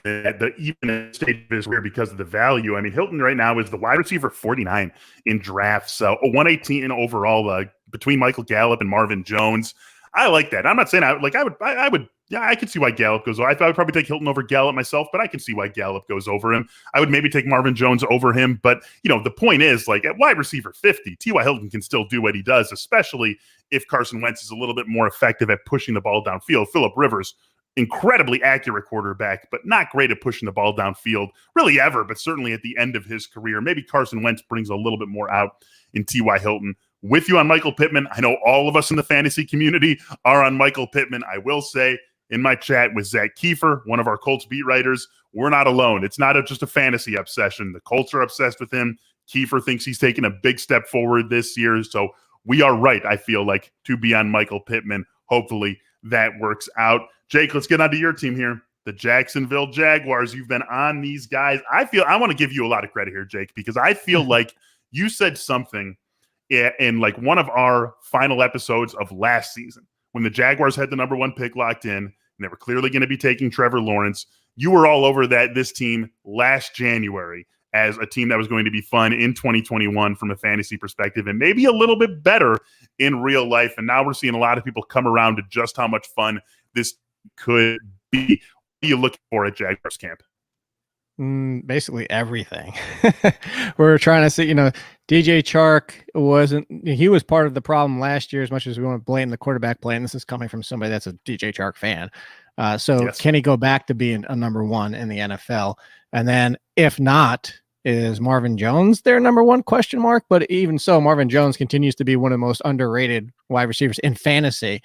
the even stage of his career because of the value. I mean, Hilton right now is the wide receiver 49 in drafts, so 118 overall between Michael Gallup and Marvin Jones. I like that. I'm not saying I would. Yeah, I could see why Gallup goes over. I would probably take Hilton over Gallup myself, but I can see why Gallup goes over him. I would maybe take Marvin Jones over him, but the point is, like, at wide receiver 50, T.Y. Hilton can still do what he does, especially if Carson Wentz is a little bit more effective at pushing the ball downfield. Phillip Rivers, incredibly accurate quarterback, but not great at pushing the ball downfield really ever, but certainly at the end of his career. Maybe Carson Wentz brings a little bit more out in T.Y. Hilton. With you on Michael Pittman. I know all of us in the fantasy community are on Michael Pittman. I will say in my chat with Zach Kiefer, one of our Colts beat writers, we're not alone. It's not just a fantasy obsession. The Colts are obsessed with him. Kiefer thinks he's taken a big step forward this year. So we are right, I feel like, to be on Michael Pittman. Hopefully that works out. Jake, let's get on to your team here. The Jacksonville Jaguars. You've been on these guys. I want to give you a lot of credit here, Jake, because I feel like you said something in like one of our final episodes of last season when the Jaguars had the number 1 pick locked in and they were clearly going to be taking Trevor Lawrence. You were all over this team last January as a team that was going to be fun in 2021 from a fantasy perspective and maybe a little bit better in real life. And now we're seeing a lot of people come around to just how much fun this could be. What are you looking for at Jaguars camp? Basically everything. We're trying to see, DJ Chark he was part of the problem last year as much as we want to blame the quarterback play. And this is coming from somebody that's a DJ Chark fan. So yes. Can he go back to being a number 1 in the NFL? And then if not, Is Marvin Jones their number one question mark? But even so, Marvin Jones continues to be one of the most underrated wide receivers in fantasy.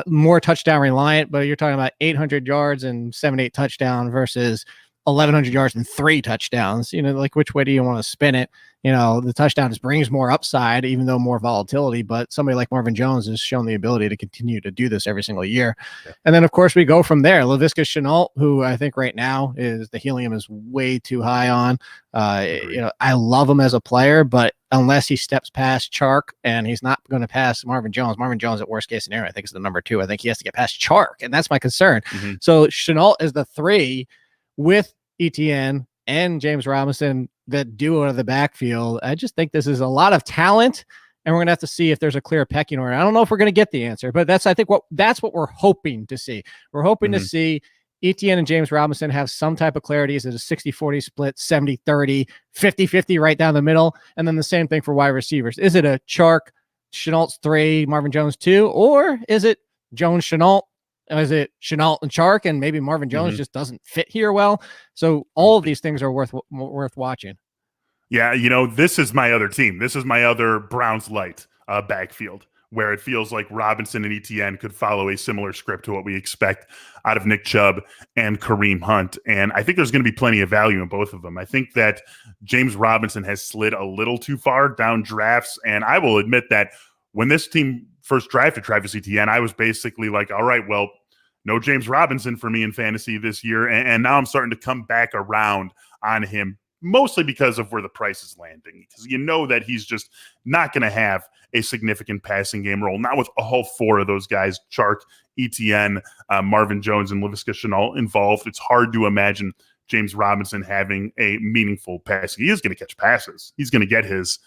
More touchdown reliant, but you're talking about 800 yards and 7-8 touchdown versus 1,100 yards and 3 touchdowns. Like which way do you want to spin it? The touchdown just brings more upside, even though more volatility. But somebody like Marvin Jones has shown the ability to continue to do this every single year. Yeah. And then, of course, we go from there. Laviska Shenault, who I think right now is the helium is way too high on. I love him as a player, but unless he steps past Chark, and he's not going to pass Marvin Jones. Marvin Jones, at worst case scenario, I think is the number 2. I think he has to get past Chark, and that's my concern. Mm-hmm. So Shenault is the 3 with ETN and James Robinson, that duo out of the backfield. I just think this is a lot of talent, and we're going to have to see if there's a clear pecking order. I don't know if we're going to get the answer, but that's what we're hoping to see. We're hoping to see ETN and James Robinson have some type of clarity. Is it a 60-40 split, 70-30, 50-50 right down the middle? And then the same thing for wide receivers. Is it a Chark, Chenault's 3, Marvin Jones 2, or is it Jones, Shenault? Is it Shenault and Chark, and maybe Marvin Jones just doesn't fit here well? So all of these things are worth watching. Yeah, this is my other team. This is my other Browns light backfield, where it feels like Robinson and ETN could follow a similar script to what we expect out of Nick Chubb and Kareem Hunt. And I think there's going to be plenty of value in both of them. I think that James Robinson has slid a little too far down drafts, and I will admit that when this team first drafted Travis Etienne, I was basically like, all right, well, no James Robinson for me in fantasy this year. And now I'm starting to come back around on him, mostly because of where the price is landing, because that he's just not going to have a significant passing game role, not with all 4 of those guys, Chark, ETN, Marvin Jones, and Laviska Shenault involved. It's hard to imagine James Robinson having a meaningful passing. He is going to catch passes. He's going to get his,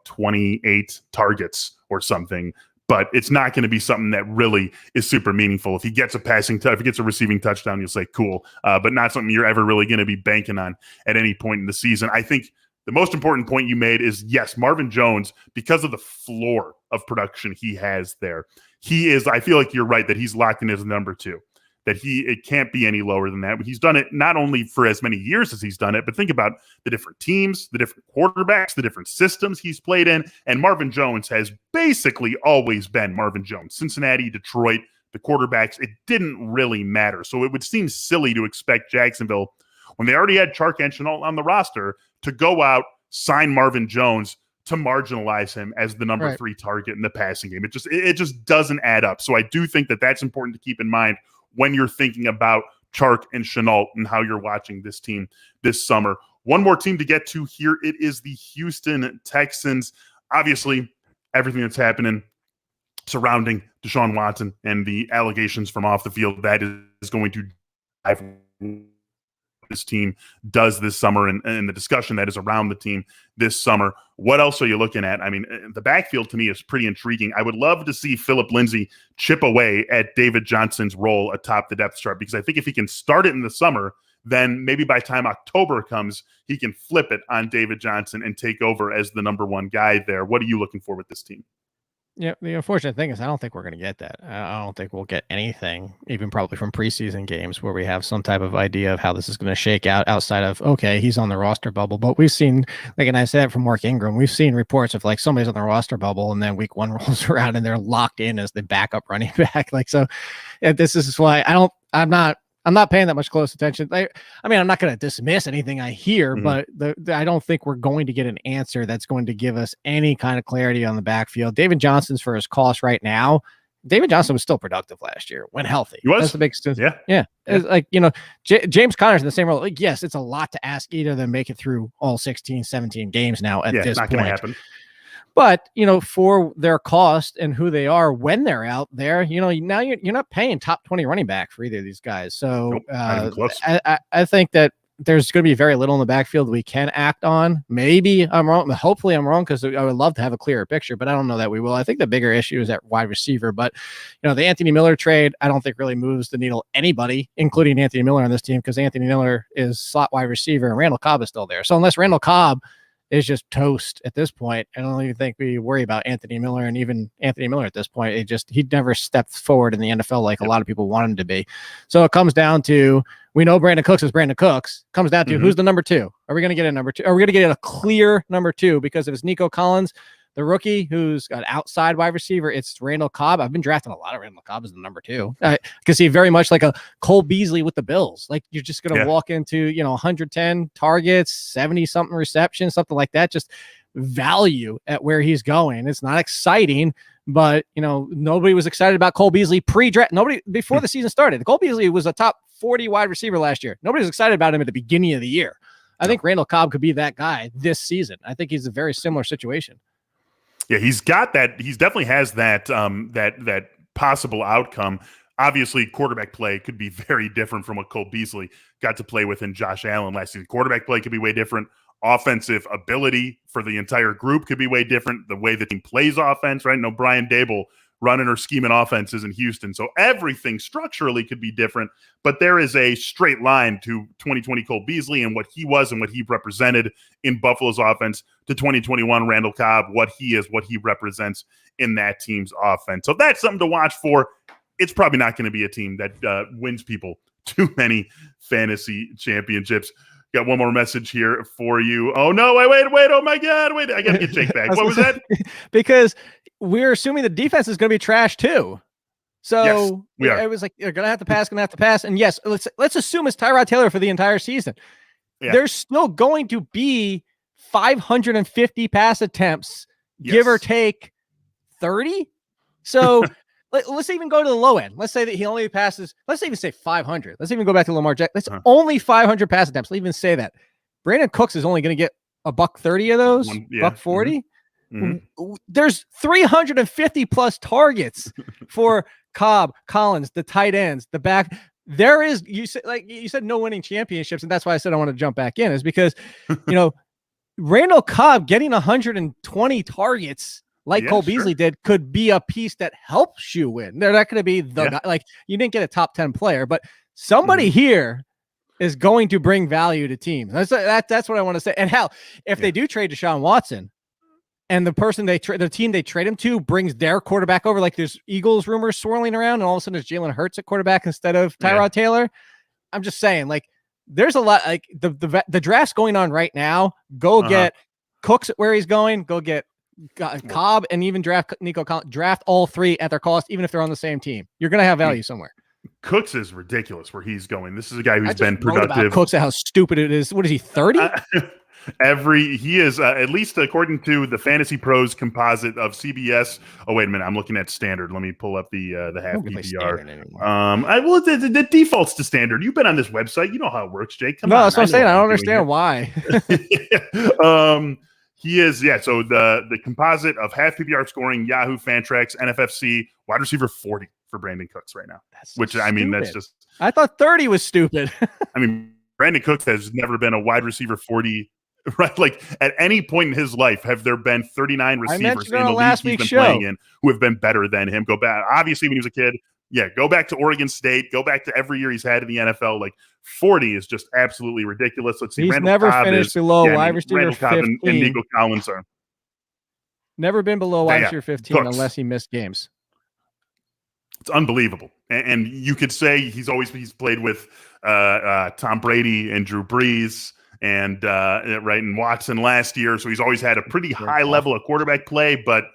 28 targets or something, but it's not going to be something that really is super meaningful. If he gets a if he gets a receiving touchdown, you'll say cool, but not something you're ever really going to be banking on at any point in the season. I think the most important point you made is, yes, Marvin Jones, because of the floor of production he has there, I feel like you're right that he's locked in as number 2, that it can't be any lower than that. But he's done it not only for as many years as he's done it, but think about the different teams, the different quarterbacks, the different systems he's played in. And Marvin Jones has basically always been Marvin Jones. Cincinnati, Detroit, the quarterbacks, it didn't really matter. So it would seem silly to expect Jacksonville, when they already had Chark and Shenault on the roster, to go out, sign Marvin Jones to marginalize him as the number 3 target in the passing game. It just doesn't add up. So I do think that that's important to keep in mind when you're thinking about Chark and Shenault and how you're watching this team this summer. One more team to get to here. It is the Houston Texans. Obviously, everything that's happening surrounding Deshaun Watson and the allegations from off the field, that is going to drive this team does this summer and the discussion that is around the team this summer. What else are you looking at? I mean, the backfield to me is pretty intriguing. I would love to see Phillip Lindsay chip away at David Johnson's role atop the depth chart, because I think if he can start it in the summer, then maybe by time October comes, he can flip it on David Johnson and take over as the number 1 guy there. What are you looking for with this team? Yeah, the unfortunate thing is I don't think we're going to get that. I don't think we'll get anything, even probably from preseason games, where we have some type of idea of how this is going to shake out outside of, okay, he's on the roster bubble. But we've seen, and I said from Mark Ingram, we've seen reports of somebody's on the roster bubble and then week 1 rolls around and they're locked in as the backup running back. This is why I'm not paying that much close attention. I'm not going to dismiss anything I hear, but I don't think we're going to get an answer that's going to give us any kind of clarity on the backfield. David Johnson's, for his cost right now, David Johnson was still productive last year when healthy. He was. That's the big yeah. It's James Conner's in the same role. Yes, it's a lot to ask either of them make it through all 16, 17 games now at this point. Not going to happen. But, for their cost and who they are when they're out there, now you're not paying top 20 running back for either of these guys. So I think that there's going to be very little in the backfield we can act on. Maybe I'm wrong. Hopefully I'm wrong, because I would love to have a clearer picture, but I don't know that we will. I think the bigger issue is at wide receiver. But, the Anthony Miller trade, I don't think really moves the needle anybody, including Anthony Miller on this team, because Anthony Miller is slot wide receiver and Randall Cobb is still there. So unless Randall Cobb is just toast at this point. I don't even think we worry about Anthony Miller, and even Anthony Miller at this point, he never stepped forward in the NFL like a lot of people want him to be. So it comes down to, we know Brandon Cooks is Brandon Cooks. Comes down to who's the number 2. Are we going to get a number 2? Are we going to get a clear number 2? Because if it's Nico Collins, the rookie who's got outside wide receiver, it's Randall Cobb. I've been drafting a lot of Randall Cobb as the number 2. I can see very much like a Cole Beasley with the Bills. Like, you're just going to walk into, 110 targets, 70 something receptions, something like that. Just value at where he's going. It's not exciting, but nobody was excited about Cole Beasley pre-draft. Nobody before the season started. Cole Beasley was a top 40 wide receiver last year. Nobody was excited about him at the beginning of the year. I think Randall Cobb could be that guy this season. I think he's a very similar situation. Yeah, he's got that. He definitely has that that possible outcome. Obviously, quarterback play could be very different from what Cole Beasley got to play with in Josh Allen last season. Quarterback play could be way different. Offensive ability for the entire group could be way different. The way the team plays offense, right? No Brian Dable running or scheming offenses in Houston. So everything structurally could be different, but there is a straight line to 2020 Cole Beasley and what he was and what he represented in Buffalo's offense to 2021 Randall Cobb, what he is, what he represents in that team's offense. So that's something to watch for. It's probably not going to be a team that wins people too many fantasy championships. Got one more message here for you. Oh, no, wait. Oh, my God. Wait, I got to get Jake back. What was that? Because we're assuming the defense is going to be trash too. So yes, we are. It was like, you're going to have to pass. And yes, let's assume it's Tyrod Taylor for the entire season. Yeah. There's still going to be 550 pass attempts, give or take 30. So let's even go to the low end. Let's say that he only passes, let's even say 500. Let's even go back to Lamar Jackson. That's only 500 pass attempts. Let's even say that. Brandon Cooks is only going to get $130 of those, $140. Mm-hmm. There's 350 plus targets for Cobb, Collins, the tight ends, the back. There is, you said no winning championships, and that's why I said I want to jump back in, is because Randall Cobb getting 120 targets like Cole Beasley did could be a piece that helps you win. They're not going to be the guy, like, you didn't get a top 10 player, but somebody here is going to bring value to teams. That's what I want to say. And hell, if they do trade Deshaun Watson, and the person the team they trade him to brings their quarterback over, like there's Eagles rumors swirling around, and all of a sudden there's Jalen Hurts at quarterback instead of Tyrod Taylor. I'm just saying, like, there's a lot, like the draft's going on right now. Go get Cooks at where he's going. Go get Cobb, and even draft Nico Collins. Draft all 3 at their cost, even if they're on the same team. You're going to have value somewhere. Cooks is ridiculous where he's going. This is a guy who's been productive. Cooks, how stupid it is. What is he, 30? He is at least according to the Fantasy Pros composite of CBS. Oh, wait a minute, I'm looking at standard. Let me pull up the half PPR. The defaults to standard. You've been on this website. You know how it works, Jake. Come on. That's what I'm saying. I don't understand why. He is, so the composite of half PPR scoring, Yahoo, Fantrax, NFFC, wide receiver 40 for Brandon Cooks right now. That's just. I thought 30 was stupid. I mean, Brandon Cooks has never been a wide receiver 40. Right, like at any point in his life, have there been 39 receivers in the league he's been playing in who have been better than him? Go back, obviously, when he was a kid. Go back to Oregon State. Go back to every year he's had in the NFL. Like 40 is just absolutely ridiculous. Let's see. He's Randall never Cobb finished below wide receiver 15. And Nico Collins are never been below wide receiver 15 Cooks. Unless he missed games. It's unbelievable. And you could say he's played with Tom Brady and Drew Brees. And Watson last year, so he's always had a pretty high level of quarterback play, but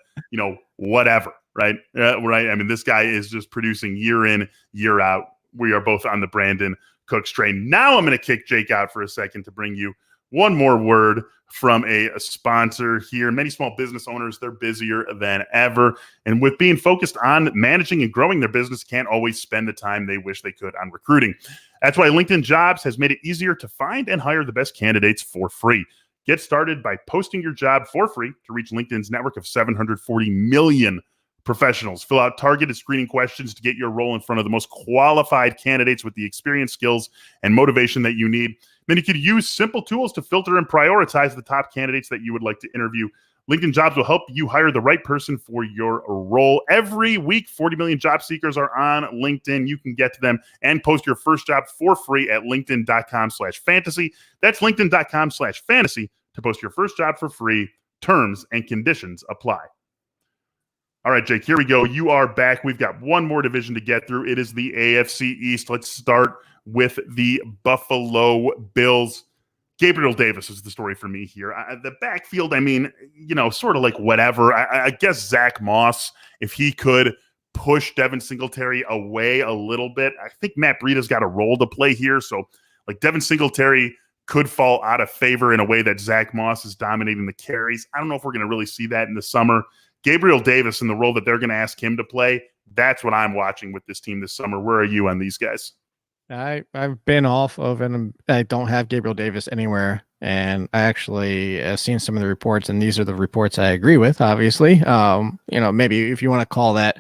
whatever, right? Right. I mean, this guy is just producing year in, year out. We are both on the Brandon Cooks train. Now I'm going to kick Jake out for a second to bring you one more word from a sponsor here. Many small business owners, they're busier than ever. And with being focused on managing and growing their business, can't always spend the time they wish they could on recruiting. That's why LinkedIn Jobs has made it easier to find and hire the best candidates for free. Get started by posting your job for free to reach LinkedIn's network of 740 million professionals. Fill out targeted screening questions to get your role in front of the most qualified candidates with the experience, skills, and motivation that you need. Then you can use simple tools to filter and prioritize the top candidates that you would like to interview. LinkedIn Jobs will help you hire the right person for your role. Every week, 40 million job seekers are on LinkedIn. You can get to them and post your first job for free at linkedin.com/fantasy. That's linkedin.com/fantasy to post your first job for free. Terms and conditions apply. All right, Jake, here we go. You are back. We've got one more division to get through. It is the AFC East. Let's start with the Buffalo Bills. Gabriel Davis is the story for me here. The backfield, I mean, sort of like whatever. I guess Zach Moss, if he could push Devin Singletary away a little bit. I think Matt Breida's got a role to play here. So, like, Devin Singletary could fall out of favor in a way that Zach Moss is dominating the carries. I don't know if we're going to really see that in the summer. Gabriel Davis in the role that they're going to ask him to play, that's what I'm watching with this team this summer. Where are you on these guys? I've been off of, and I don't have Gabriel Davis anywhere. And I actually have seen some of the reports, and these are the reports I agree with, obviously. Maybe if you want to call that,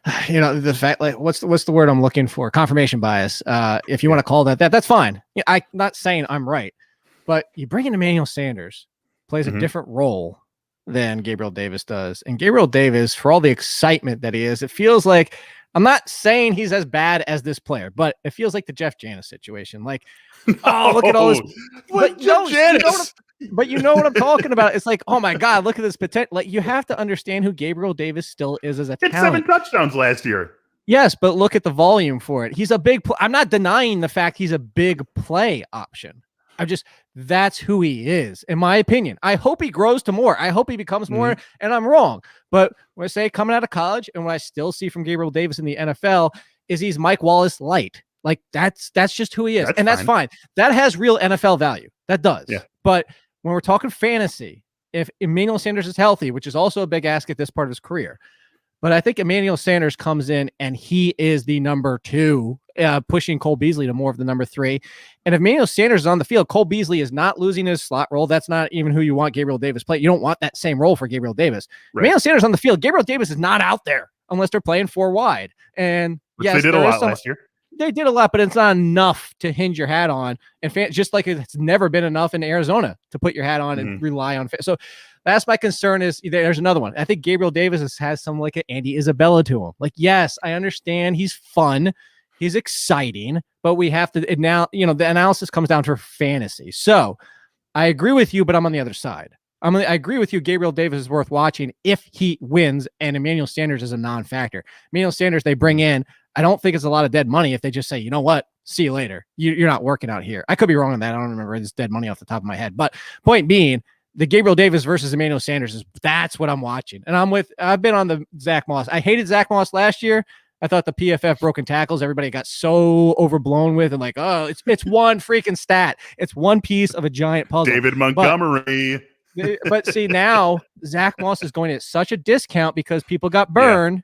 the fact, like, what's the word I'm looking for? Confirmation bias. If you want to call that's fine. I'm not saying I'm right, but you bring in Emmanuel Sanders, plays a different role than Gabriel Davis does. And Gabriel Davis, for all the excitement that he is, it feels like, I'm not saying he's as bad as this player, but it feels like the Jeff Janis situation. Like, oh, look at all this. But you know what I'm talking about. It's like, oh my God, look at this potential. Like, you have to understand who Gabriel Davis still is as a talent. 7 touchdowns last year. Yes, but look at the volume for it. He's a big. I'm not denying the fact he's a big play option. That's who he is, in my opinion. I hope he grows to more. I hope he becomes more, and I'm wrong. But when I say coming out of college, and what I still see from Gabriel Davis in the NFL is he's Mike Wallace light. Like, that's just who he is. That's fine. That has real NFL value. That does. Yeah. But when we're talking fantasy, if Emmanuel Sanders is healthy, which is also a big ask at this part of his career, but I think Emmanuel Sanders comes in and he is the number 2, pushing Cole Beasley to more of the number 3. And if Emmanuel Sanders is on the field, Cole Beasley is not losing his slot role. That's not even who you want Gabriel Davis play. You don't want that same role for Gabriel Davis. Right. Emmanuel Sanders on the field, Gabriel Davis is not out there unless they're playing 4 wide. And yes, they did a lot last year. They did a lot, but it's not enough to hinge your hat on. And just like it's never been enough in Arizona to put your hat on and rely on. So that's my concern. Is there's another one. I think Gabriel Davis has some like an Andy Isabella to him. Like, yes, I understand he's fun, he's exciting, but we have to now. The analysis comes down to fantasy. So I agree with you, but I'm on the other side. I agree with you. Gabriel Davis is worth watching if he wins, and Emmanuel Sanders is a non-factor. Emmanuel Sanders, they bring in. I don't think it's a lot of dead money if they just say, you know what, see you later. You're not working out here. I could be wrong on that. I don't remember this dead money off the top of my head. But point being, the Gabriel Davis versus Emmanuel Sanders that's what I'm watching. And I've been on the Zach Moss. I hated Zach Moss last year. I thought the PFF broken tackles, everybody got so overblown with, and like, oh, it's one freaking stat. It's one piece of a giant puzzle. David Montgomery. But see, now Zach Moss is going at such a discount because people got burned. Yeah.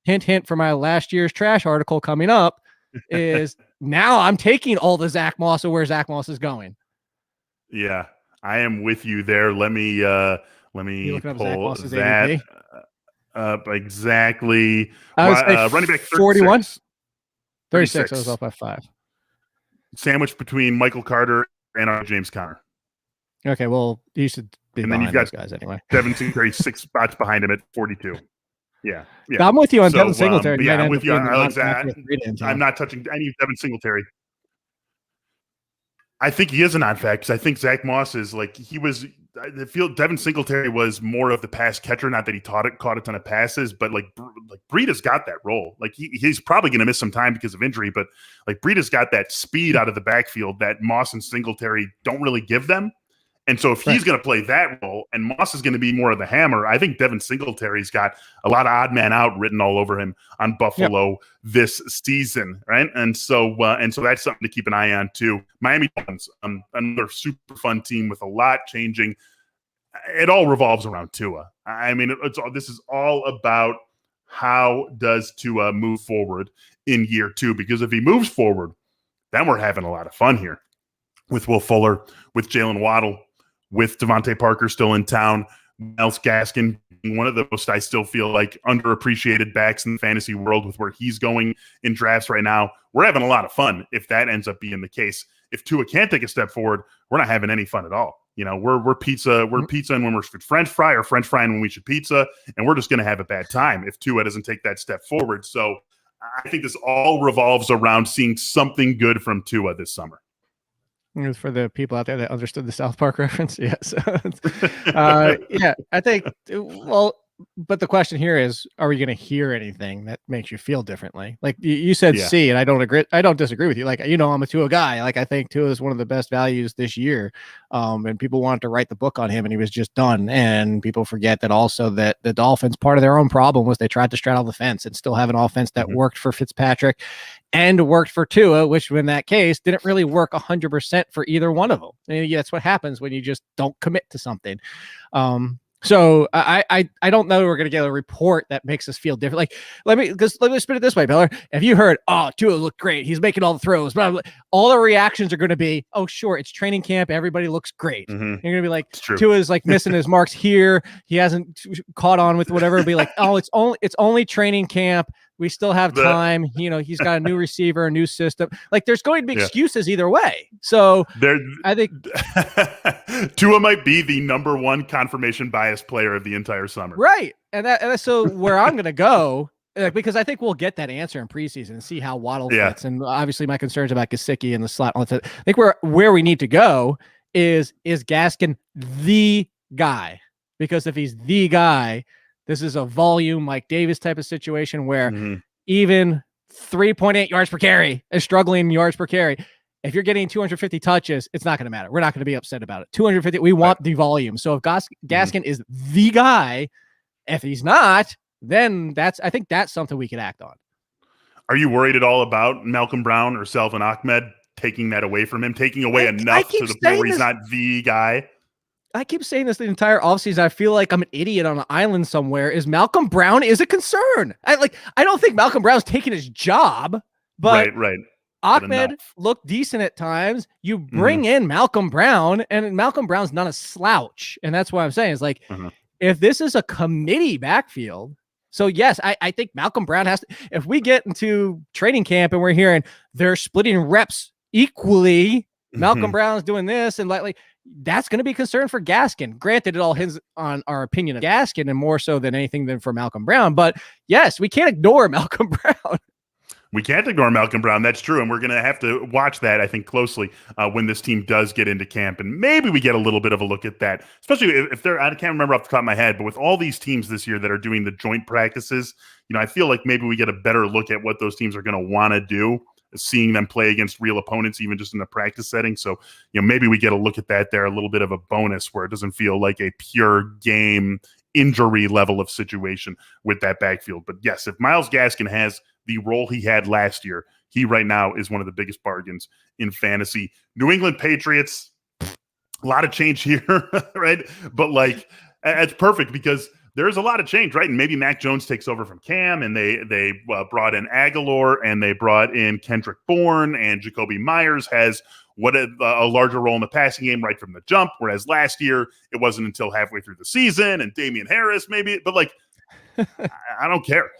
Hint, hint for my last year's trash article coming up is now I'm taking all the Zach Moss of where Zach Moss is going. Yeah, I am with you there. Let me pull that up exactly. Running back 41? 36. I was off by 5. Sandwiched between Michael Carter and James Conner. Okay, well, you should be and then you've got those guys anyway. Devin Singletary 6 spots behind him at 42. Yeah. I'm with you on Devin Singletary. I'm with you on I'm not touching any Devin Singletary. I think he is a non-fact because I think Zach Moss is like I feel Devin Singletary was more of the pass catcher. Not that he caught a ton of passes, but like Breida's got that role. Like he's probably going to miss some time because of injury, but like Breida's got that speed out of the backfield that Moss and Singletary don't really give them. And so if he's going to play that role and Moss is going to be more of the hammer, I think Devin Singletary's got a lot of odd man out written all over him on Buffalo this season, right? And so that's something to keep an eye on too. Miami Dolphins, another super fun team with a lot changing. It all revolves around Tua. I mean, this is all about how does Tua move forward in year 2, because if he moves forward, then we're having a lot of fun here with Will Fuller, with Jalen Waddle, with Devontae Parker still in town, Myles Gaskin, one of the most, I still feel like, underappreciated backs in the fantasy world with where he's going in drafts right now. We're having a lot of fun if that ends up being the case. If Tua can't take a step forward, we're not having any fun at all. We're pizza and when we're French fry, or French frying when we should pizza, and we're just going to have a bad time if Tua doesn't take that step forward. So I think this all revolves around seeing something good from Tua this summer. It was for the people out there that understood the South Park reference. Yes. Yeah, I think, well, but the question here is, are we going to hear anything that makes you feel differently? Like you said, Yeah. C, and I don't disagree with you. Like, I'm a Tua guy. Like, I think Tua is one of the best values this year. And people wanted to write the book on him, and he was just done. And people forget that also that the Dolphins, part of their own problem was they tried to straddle the fence and still have an offense that worked for Fitzpatrick and worked for Tua, which in that case didn't really work 100% for either one of them. And that's what happens when you just don't commit to something. So I don't know we're going to get a report that makes us feel different. Like, let me spin it this way, Beller. If you heard, oh, Tua looked great, he's making all the throws, blah, blah, all the reactions are going to be, oh, sure, it's training camp, everybody looks great. You're going to be like, Tua's like missing his marks here, he hasn't caught on with whatever. It'll be like, oh, it's only training camp. We still have time. He's got a new receiver, a new system. Like, there's going to be excuses either way. So I think Tua might be the number one confirmation bias player of the entire summer. Right. And that's so where I'm going to go, because I think we'll get that answer in preseason and see how Waddle fits. And obviously my concerns about Gesicki and the slot. I think where we need to go is Gaskin the guy? Because if he's the guy, this is a volume Mike Davis type of situation where even 3.8 yards per carry is struggling yards per carry. If you're getting 250 touches, it's not going to matter. We're not going to be upset about it. 250, we want the volume. So if Gaskin is the guy, if he's not, then I think that's something we could act on. Are you worried at all about Malcolm Brown or Salvin Ahmed taking that away from him, taking away enough to the point where he's not the guy? I keep saying this the entire offseason. I feel like I'm an idiot on an island somewhere. Is Malcolm Brown is a concern. I don't think Malcolm Brown's taking his job, but right. Ahmed looked decent at times. You bring in Malcolm Brown, and Malcolm Brown's not a slouch. And that's what I'm saying is like, if this is a committee backfield, so yes, I think Malcolm Brown has to, if we get into training camp and we're hearing they're splitting reps equally, Malcolm Brown's doing this, and like that's going to be a concern for Gaskin. Granted, it all hinges on our opinion of Gaskin and more so than anything than for Malcolm Brown. But yes, we can't ignore Malcolm Brown. We can't ignore Malcolm Brown. That's true. And we're going to have to watch that, I think, closely when this team does get into camp. And maybe we get a little bit of a look at that, especially if they're, I can't remember off the top of my head, but with all these teams this year that are doing the joint practices, I feel like maybe we get a better look at what those teams are going to want to do, seeing them play against real opponents, even just in the practice setting. So, maybe we get a look at that there, a little bit of a bonus where it doesn't feel like a pure game injury level of situation with that backfield. But yes, if Myles Gaskin has the role he had last year, he right now is one of the biggest bargains in fantasy. New England Patriots, a lot of change here, right? But it's perfect because there's a lot of change, right? And maybe Mac Jones takes over from Cam, and they brought in Aguilar, and they brought in Kendrick Bourne, and Jacoby Myers has a larger role in the passing game right from the jump, whereas last year it wasn't until halfway through the season, and Damian Harris maybe, but I don't care.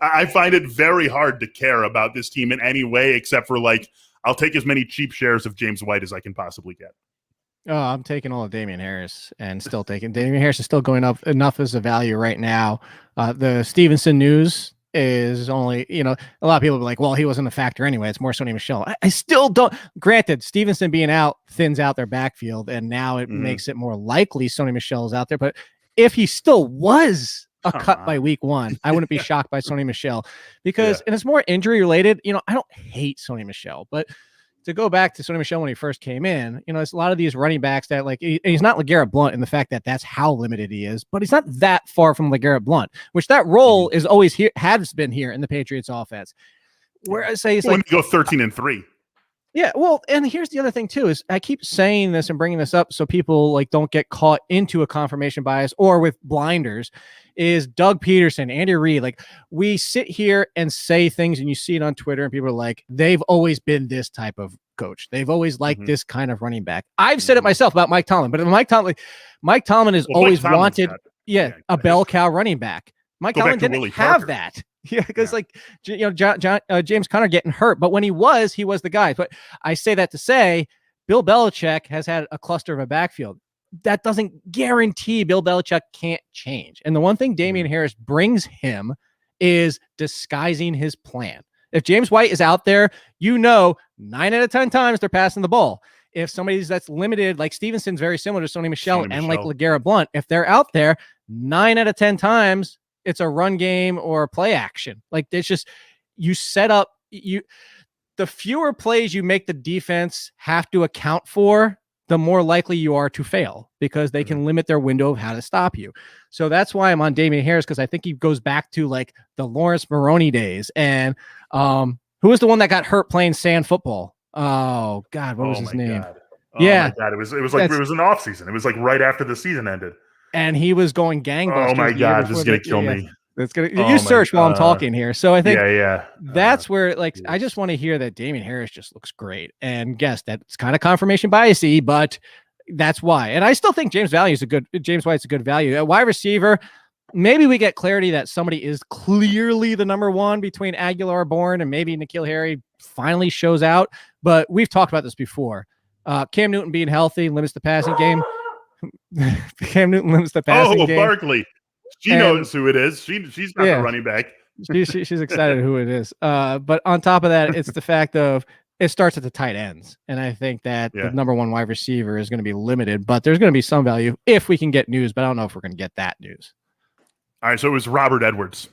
I find it very hard to care about this team in any way, except for I'll take as many cheap shares of James White as I can possibly get. Oh, I'm taking all of Damian Harris and still taking Damian Harris is still going up enough as a value right now. The Stevenson news is only, a lot of people be like, well, he wasn't a factor anyway. It's more Sony Michel. I still don't. Granted, Stevenson being out thins out their backfield, and now it makes it more likely Sony Michel is out there. But if he still was a cut by week one, I wouldn't be shocked by Sony Michel because, and it's more injury related. I don't hate Sony Michel, but to go back to Sony Michel when he first came in, it's a lot of these running backs that he's not LeGarrette Blount in the fact that that's how limited he is, but he's not that far from LeGarrette Blount, which that role is always here, has been here in the Patriots offense. Where I say it's when you go 13-3. Yeah, well, and here's the other thing too, is I keep saying this and bringing this up so people don't get caught into a confirmation bias or with blinders, is Doug Peterson, Andy Reid. We sit here and say things and you see it on Twitter and people are like, they've always been this type of coach. They've always liked this kind of running back. I've said it myself about Mike Tomlin, but Mike Tomlin has always wanted a bell cow running back. Mike Tomlin didn't have that. Yeah, because James Conner getting hurt, but when he was the guy. But I say that to say Bill Belichick has had a cluster of a backfield. That doesn't guarantee Bill Belichick can't change. And the one thing Damian Harris brings him is disguising his plan. If James White is out there, 9 out of 10 times they're passing the ball. If somebody's that's limited, like Stevenson's very similar to Sony Michel and like LeGarrette Blount, if they're out there 9 out of 10 times, it's a run game or a play action. Like it's just, you set up, the fewer plays you make the defense have to account for, the more likely you are to fail because they can limit their window of how to stop you. So that's why I'm on Damien Harris, because I think he goes back to like the Lawrence Maroney days. And who was the one that got hurt playing sand football? Oh God, what was his name? God. Oh my God, it was like it was an off season. It was like right after the season ended, and he was going gangbusters. Oh my God, this is gonna kill me. That's gonna you search while I'm talking here. So I think that's where I just want to hear that Damien Harris just looks great. And guess that's kind of confirmation biasy, but that's why. And I still think James White's a good value. At wide receiver, maybe we get clarity that somebody is clearly the number one between Aguilar, Bourne, and maybe N'Keal Harry finally shows out. But we've talked about this before. Cam Newton being healthy limits the passing game. Cam Newton limits the passing game. Barkley. She knows who it is. She's not the running back. She's excited who it is. But on top of that, it's the fact of it starts at the tight ends. And I think that the number one wide receiver is going to be limited, but there's going to be some value if we can get news, but I don't know if we're going to get that news. All right. So it was Robert Edwards.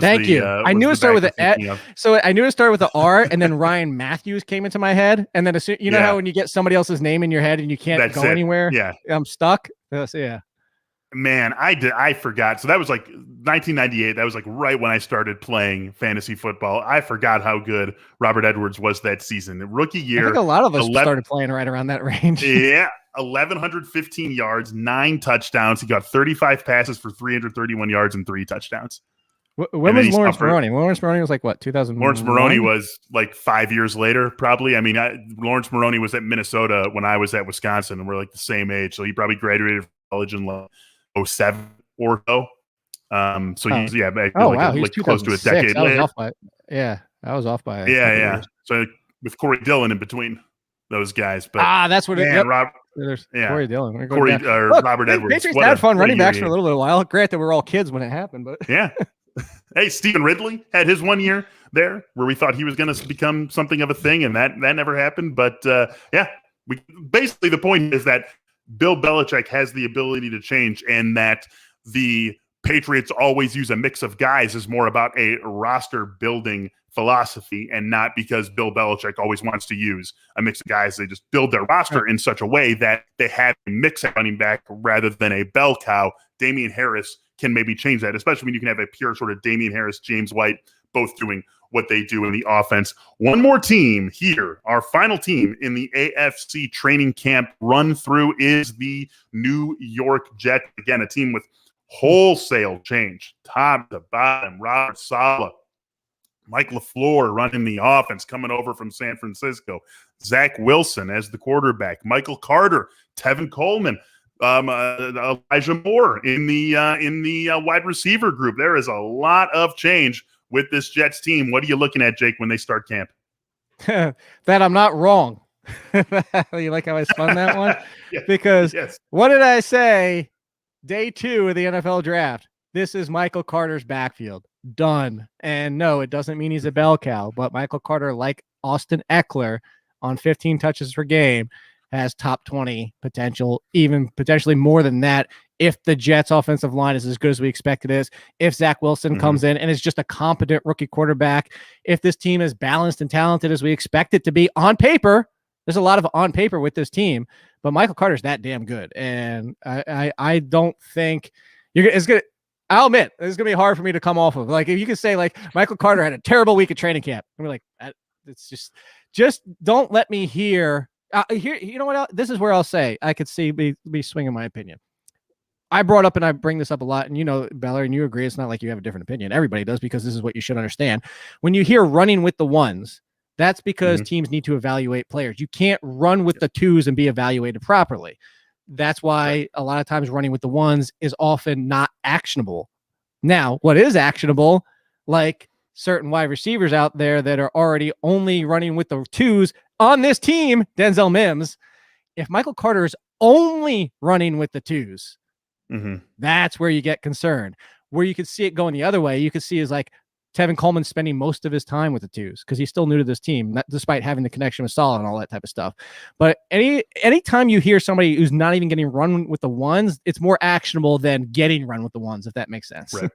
Thank you. I knew it started with the so I knew it started with the R, and then Ryan Matthews came into my head, and then you know how when you get somebody else's name in your head and you can't go anywhere. Yeah, I'm stuck. Yeah. Man, I forgot. So that was like 1998. That was like right when I started playing fantasy football. I forgot how good Robert Edwards was that season. The rookie year. I think a lot of us started playing right around that range. Yeah. 1,115 yards, 9 touchdowns. He got 35 passes for 331 yards and 3 touchdowns. When was Lawrence Maroney? Lawrence Maroney was like what, 2000? Lawrence Maroney was like 5 years later, probably. I mean, Lawrence Maroney was at Minnesota when I was at Wisconsin, and we're like the same age. So he probably graduated from college in 07 or so. So he's like close to a decade later. I was off by yeah. So with Corey Dillon in between those guys, but that's what Corey Dillon, Robert Edwards. Patriots had fun running backs for a little while. Granted, we're all kids when it happened, but yeah. Hey, Stephen Ridley had his 1 year there where we thought he was going to become something of a thing, and that never happened. But basically the point is that Bill Belichick has the ability to change, and that the Patriots always use a mix of guys is more about a roster building philosophy, and not because Bill Belichick always wants to use a mix of guys. They just build their roster in such a way that they have a mix at running back rather than a bell cow. Damien Harris can maybe change that, especially when you can have a pure sort of Damien Harris, James White, both doing what they do in the offense. One more team here, our final team in the AFC training camp run through is the New York Jets. Again, a team with wholesale change, top to bottom. Robert Saleh, Mike LaFleur running the offense, coming over from San Francisco. Zach Wilson as the quarterback. Michael Carter, Tevin Coleman, Elijah Moore in the wide receiver group. There is a lot of change with this Jets team. What are you looking at, Jake, when they start camp? That I'm not wrong. You like how I spun that one? Because what did I say? Day 2 of the NFL draft. This is Michael Carter's backfield. Done. And no, it doesn't mean he's a bell cow, but Michael Carter, like Austin Eckler on 15 touches per game, has top 20 potential, even potentially more than that if the Jets offensive line is as good as we expect it is, if Zach Wilson comes in and is just a competent rookie quarterback, if this team is balanced and talented as we expect it to be on paper. There's a lot of on paper with this team, but Michael Carter's that damn good. And I don't think I'll admit it's going to be hard for me to come off of. Like, if you could say like Michael Carter had a terrible week at training camp, I'm like, it's just don't let me hear. Here, you know what? This is where I'll say I could see me swinging my opinion. I brought up, and I bring this up a lot, and you know, Beller, and you agree. It's not like you have a different opinion. Everybody does, because this is what you should understand. When you hear running with the ones, that's because teams need to evaluate players. You can't run with the twos and be evaluated properly. That's why a lot of times running with the ones is often not actionable. Now, what is actionable, like certain wide receivers out there that are already only running with the twos on this team, Denzel Mims, if Michael Carter is only running with the twos, that's where you get concerned. Where you could see it going the other way, you could see is like Tevin Coleman's spending most of his time with the twos because he's still new to this team, despite having the connection with Salah and all that type of stuff. But anytime you hear somebody who's not even getting run with the ones, it's more actionable than getting run with the ones, if that makes sense. Right.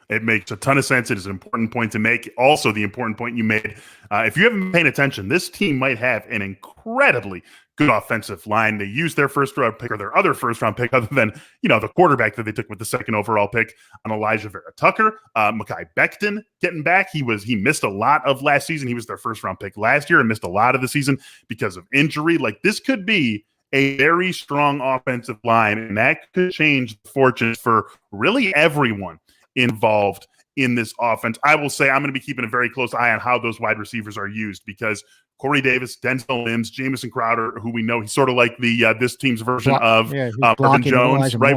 It makes a ton of sense. It is an important point to make. Also, the important point you made, if you haven't been paying attention, this team might have an incredibly good offensive line. They used their first-round pick or their other first-round pick, other than the quarterback that they took with the second overall pick, on Elijah Vera Tucker. Mekhi Becton getting back. He missed a lot of last season. He was their first-round pick last year and missed a lot of the season because of injury. Like, this could be a very strong offensive line, and that could change the fortunes for really everyone involved in this offense. I will say I'm going to be keeping a very close eye on how those wide receivers are used, because Corey Davis, Denzel Mims, Jamison Crowder, who we know he's sort of like this team's version of Marvin Jones, right?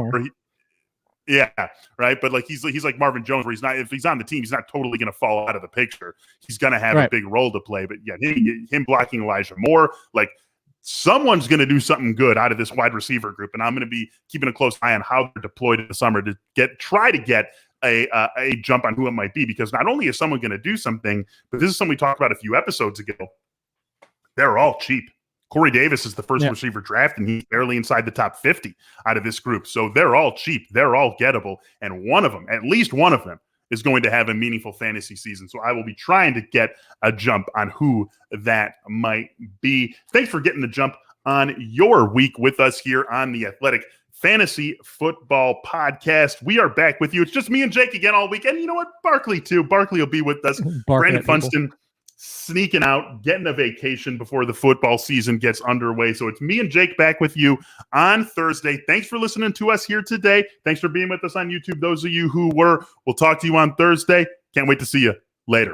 Right. But like he's like Marvin Jones, where if he's on the team, he's not totally going to fall out of the picture. He's going to have a big role to play. But yeah, him blocking Elijah Moore, like, someone's going to do something good out of this wide receiver group, and I'm going to be keeping a close eye on how they're deployed in the summer to try to get a jump on who it might be, because not only is someone going to do something, but this is something we talked about a few episodes ago. They're all cheap. Corey Davis is the first receiver drafted, and he's barely inside the top 50 out of this group. So they're all cheap. They're all gettable. And one of them, at least one of them, is going to have a meaningful fantasy season. So I will be trying to get a jump on who that might be. Thanks for getting the jump on your week with us here on the Athletic Fantasy Football Podcast. We are back with you. It's just me and Jake again all week. And you know what? Barkley, too. Barkley will be with us. Brandon Funston sneaking out, getting a vacation before the football season gets underway. So it's me and Jake back with you on Thursday. Thanks for listening to us here today. Thanks for being with us on YouTube. Those of you who were, we'll talk to you on Thursday. Can't wait to see you later.